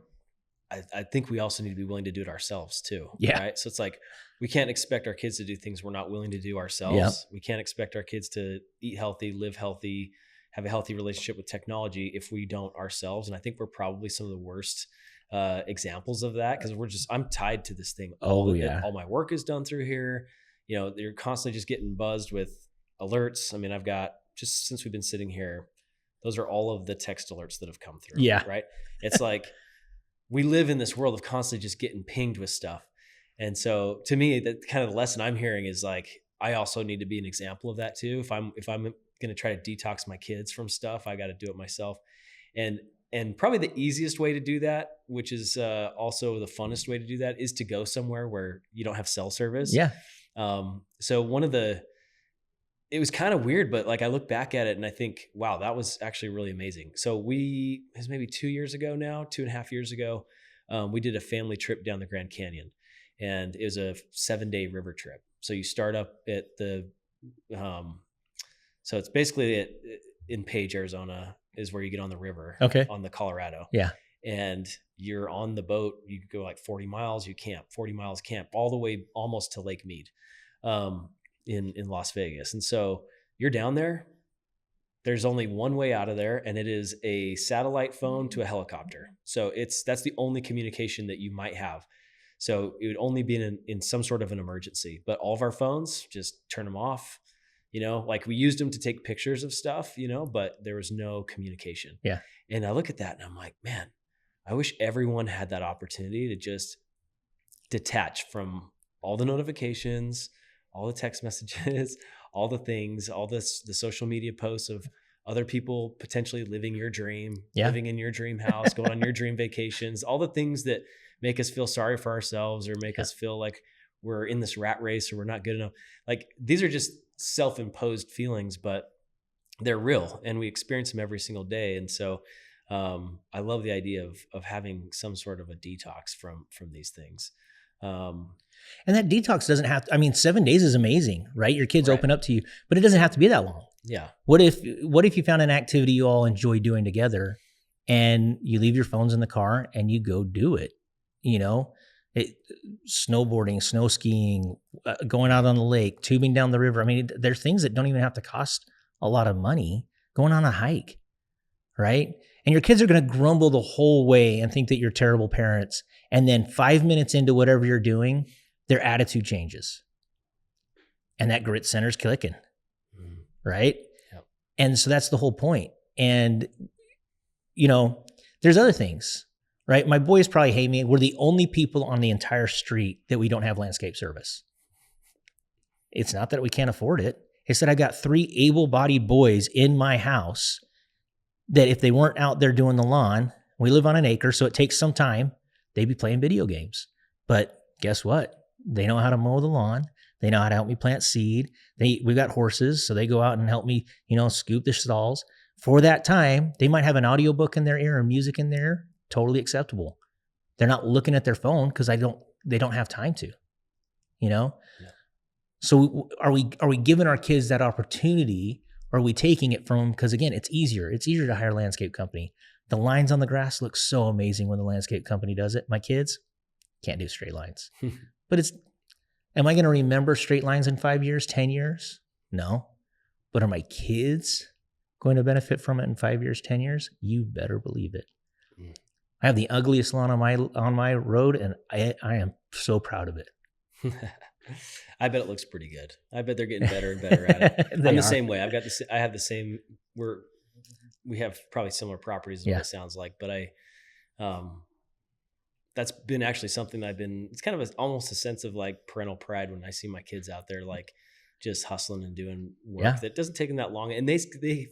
I think we also need to be willing to do it ourselves too. Yeah. Right. So it's like, we can't expect our kids to do things we're not willing to do ourselves. Yeah. We can't expect our kids to eat healthy, live healthy, have a healthy relationship with technology if we don't ourselves. And I think we're probably some of the worst examples of that, because I'm tied to this thing. All my work is done through here. You're constantly just getting buzzed with alerts. I mean, I've got, just since we've been sitting here, those are all of the text alerts that have come through. Yeah. Right. It's like we live in this world of constantly just getting pinged with stuff. And so to me, that kind of the lesson I'm hearing is like, I also need to be an example of that too. If I'm going to try to detox my kids from stuff, I got to do it myself. And probably the easiest way to do that, which is also the funnest way to do that, is to go somewhere where you don't have cell service. Yeah. So it was kind of weird, but like I look back at it and I think, wow, that was actually really amazing. So it was maybe 2 years ago now, 2.5 years ago, we did a family trip down the Grand Canyon, and it was a 7-day river trip. So you start up at so it's basically in Page, Arizona is where you get on the river. Okay. On the Colorado. Yeah. And you're on the boat, you go like 40 miles, you camp, 40 miles camp, all the way almost to Lake Mead in Las Vegas. And so you're down there, there's only one way out of there, and it is a satellite phone to a helicopter. So that's the only communication that you might have. So it would only be in some sort of an emergency, but all of our phones, just turn them off. Like we used them to take pictures of stuff, but there was no communication. Yeah. And I look at that and I'm like, man, I wish everyone had that opportunity to just detach from all the notifications, all the text messages, all the things, all the social media posts of other people potentially living your dream, living in your dream house, going on your dream vacations, all the things that make us feel sorry for ourselves or make us feel like we're in this rat race or we're not good enough. Like these are just self-imposed feelings, but they're real and we experience them every single day. And so I love the idea of having some sort of a detox from these things. And that detox doesn't have to, I mean, 7 days is amazing, right? Your kids Right. open up to you, but it doesn't have to be that long. Yeah. What if you found an activity you all enjoy doing together and you leave your phones in the car and you go do it? You know, snowboarding, snow skiing, going out on the lake, tubing down the river. I mean, there's things that don't even have to cost a lot of money. Going on a hike, right? And your kids are going to grumble the whole way and think that you're terrible parents. And then 5 minutes into whatever you're doing, their attitude changes. And that grit center's clicking, right? Yep. And so that's the whole point. And, you know, there's other things, right? My boys probably hate me. We're the only people on the entire street that we don't have landscape service. It's not that we can't afford it. It's that I got 3 able-bodied boys in my house that if they weren't out there doing the lawn, we live on an acre, so it takes some time, they'd be playing video games. But guess what? They know how to mow the lawn. They know how to help me plant seed. We've got horses, so they go out and help me, scoop the stalls. For that time, they might have an audiobook in their ear or music in there. Totally acceptable. They're not looking at their phone because they don't have time to, Yeah. So are we giving our kids that opportunity, or are we taking it from them? Because again, it's easier. It's easier to hire a landscape company. The lines on the grass look so amazing when the landscape company does it. My kids can't do straight lines. But am I going to remember straight lines in 5 years, 10 years? No. But are my kids going to benefit from it in 5 years, 10 years? You better believe it. I have the ugliest lawn on my road, and I am so proud of it. I bet it looks pretty good. I bet they're getting better and better at it. I'm the same way. I have the same. We have probably similar properties. What it sounds like, but that's been actually something it's kind of almost a sense of like parental pride when I see my kids out there, like just hustling and doing work that doesn't take them that long. And they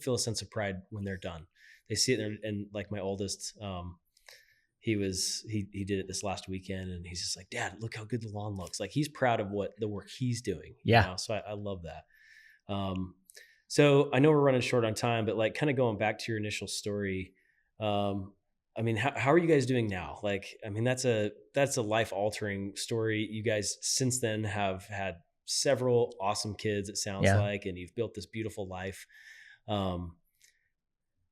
feel a sense of pride when they're done. They see it there, and like my oldest, he did it this last weekend, and he's just like, Dad, look how good the lawn looks. Like he's proud of the work he's doing. Yeah. So I love that. So I know we're running short on time, but like kind of going back to your initial story, I mean, how are you guys doing now? Like, I mean, that's a life altering story. You guys since then have had several awesome kids, it sounds like, and you've built this beautiful life.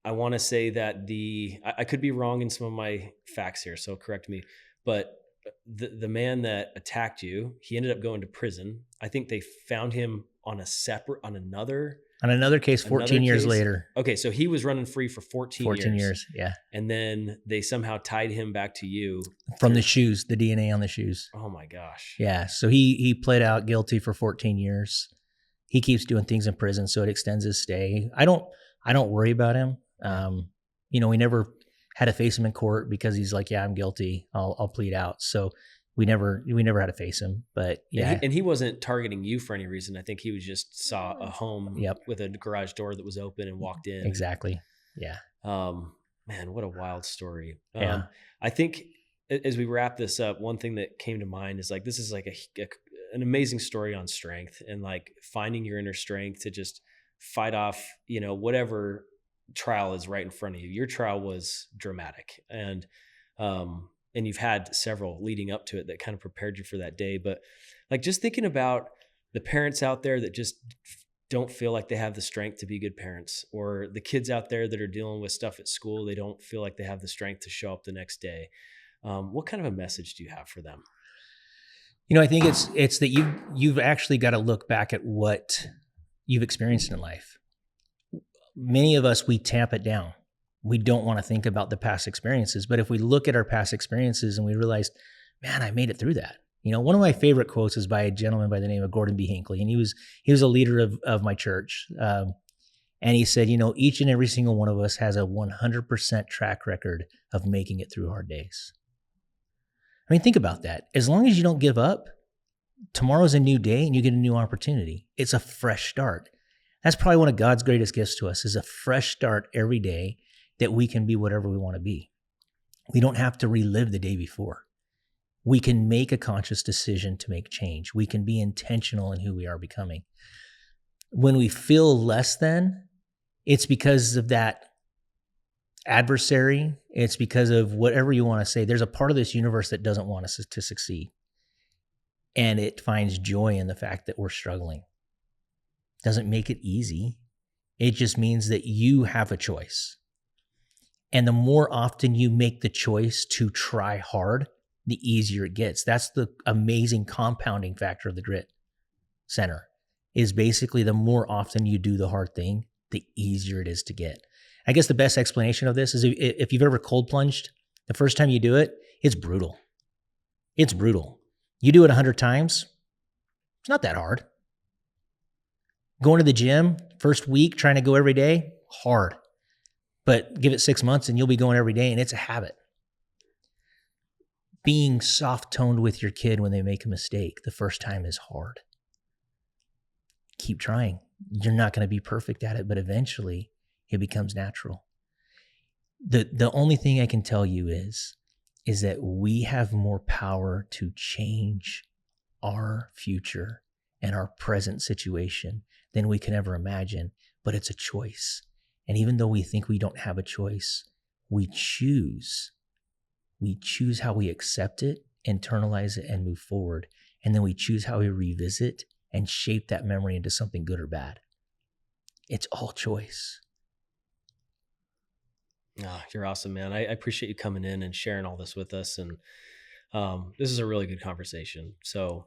I want to say that I could be wrong in some of my facts here, so correct me, but the man that attacked you, he ended up going to prison. I think they found him on another case 14 years later. Okay, so he was running free for 14 years. Yeah. And then they somehow tied him back to you. From the shoes, the DNA on the shoes. Oh my gosh. Yeah, so he pled out guilty for 14 years. He keeps doing things in prison, so it extends his stay. I don't worry about him. We never had to face him in court because he's like, yeah, I'm guilty. I'll plead out. So we never had to face him, but yeah. And he wasn't targeting you for any reason. I think he just saw a home with a garage door that was open and walked in. Exactly. Yeah. Man, what a wild story. Yeah. I think as we wrap this up, one thing that came to mind is like, this is like an amazing story on strength and like finding your inner strength to just fight off, whatever trial is right in front of you. Your trial was dramatic, and you've had several leading up to it that kind of prepared you for that day. But like, just thinking about the parents out there that just don't feel like they have the strength to be good parents, or the kids out there that are dealing with stuff at school, they don't feel like they have the strength to show up the next day. What kind of a message do you have for them? I think it's that you've actually got to look back at what you've experienced in life. Many of us, we tamp it down. We don't want to think about the past experiences. But if we look at our past experiences and we realize, man, I made it through that. One of my favorite quotes is by a gentleman by the name of Gordon B. Hinckley. And he was a leader of my church. And he said, each and every single one of us has a 100% track record of making it through hard days. I mean, think about that. As long as you don't give up, tomorrow's a new day and you get a new opportunity. It's a fresh start. That's probably one of God's greatest gifts to us, is a fresh start every day that we can be whatever we want to be. We don't have to relive the day before. We can make a conscious decision to make change. We can be intentional in who we are becoming. When we feel less than, It's because of that adversary. It's because of whatever you want to say. There's a part of this universe that doesn't want us to succeed. And it finds joy in the fact that we're struggling. Doesn't make it easy. It just means that you have a choice. And the more often you make the choice to try hard, the easier it gets. That's the amazing compounding factor of the Grit Center, is basically the more often you do the hard thing, the easier it is to get. I guess the best explanation of this is if you've ever cold plunged, the first time you do it, it's brutal. It's brutal. You do it 100 times, it's not that hard. Going to the gym, first week, trying to go every day, hard. But give it 6 months and you'll be going every day, and it's a habit. Being soft-toned with your kid when they make a mistake the first time is hard. Keep trying. You're not going to be perfect at it, but eventually it becomes natural. The only thing I can tell you is that we have more power to change our future and our present situation than we can ever imagine, but it's a choice. And even though we think we don't have a choice, we choose. We choose how we accept it, internalize it, and move forward. And then we choose how we revisit and shape that memory into something good or bad. It's all choice. Oh, you're awesome, man. I appreciate you coming in and sharing all this with us. And this is a really good conversation. So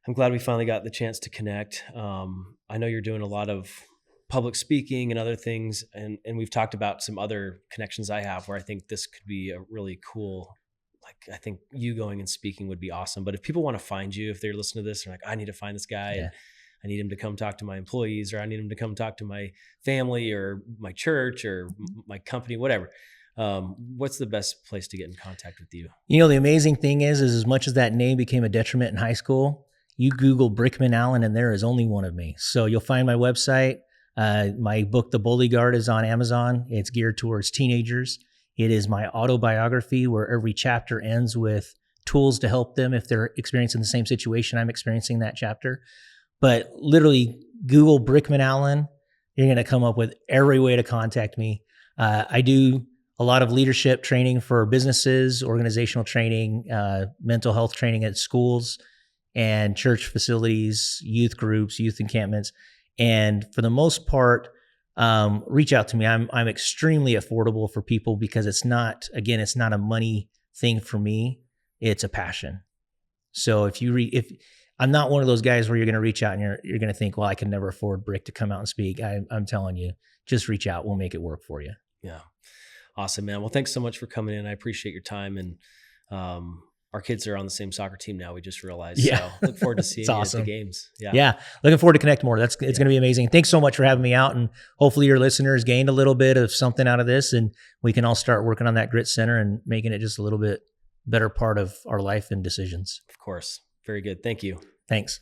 I'm glad we finally got the chance to connect. I know you're doing a lot of public speaking and other things. And we've talked about some other connections I have where I think this could be a really cool, I think you going and speaking would be awesome. But if people want to find you, if they're listening to this, they're like, I need to find this guy. Yeah. And I need him to come talk to my employees, or I need him to come talk to my family or my church or my company, whatever. What's the best place to get in contact with you? You know, the amazing thing is as much as that name became a detriment in high school, you Google Brickman Allen and there is only one of me. So you'll find my website. My book, The Bully Guard, is on Amazon. It's geared towards teenagers. It is my autobiography where every chapter ends with tools to help them if they're experiencing the same situation I'm experiencing that chapter. But literally Google Brickman Allen. You're going to come up with every way to contact me. I do a lot of leadership training for businesses, organizational training, mental health training at schools and church facilities, youth groups, youth encampments. And for the most part, reach out to me. I'm extremely affordable for people because it's not a money thing for me. It's a passion. So if I'm not one of those guys where you're going to reach out and you're going to think, well, I can never afford Brick to come out and speak. I'm telling you, just reach out. We'll make it work for you. Yeah. Awesome, man. Well, thanks so much for coming in. I appreciate your time. And our kids are on the same soccer team now. We just realized. Yeah. So look forward to seeing you awesome. at the games. Yeah. Yeah. Looking forward to connect more. It's going to be amazing. Thanks so much for having me out. And hopefully your listeners gained a little bit of something out of this, and we can all start working on that Grit Center and making it just a little bit better part of our life and decisions. Of course. Very good. Thank you. Thanks.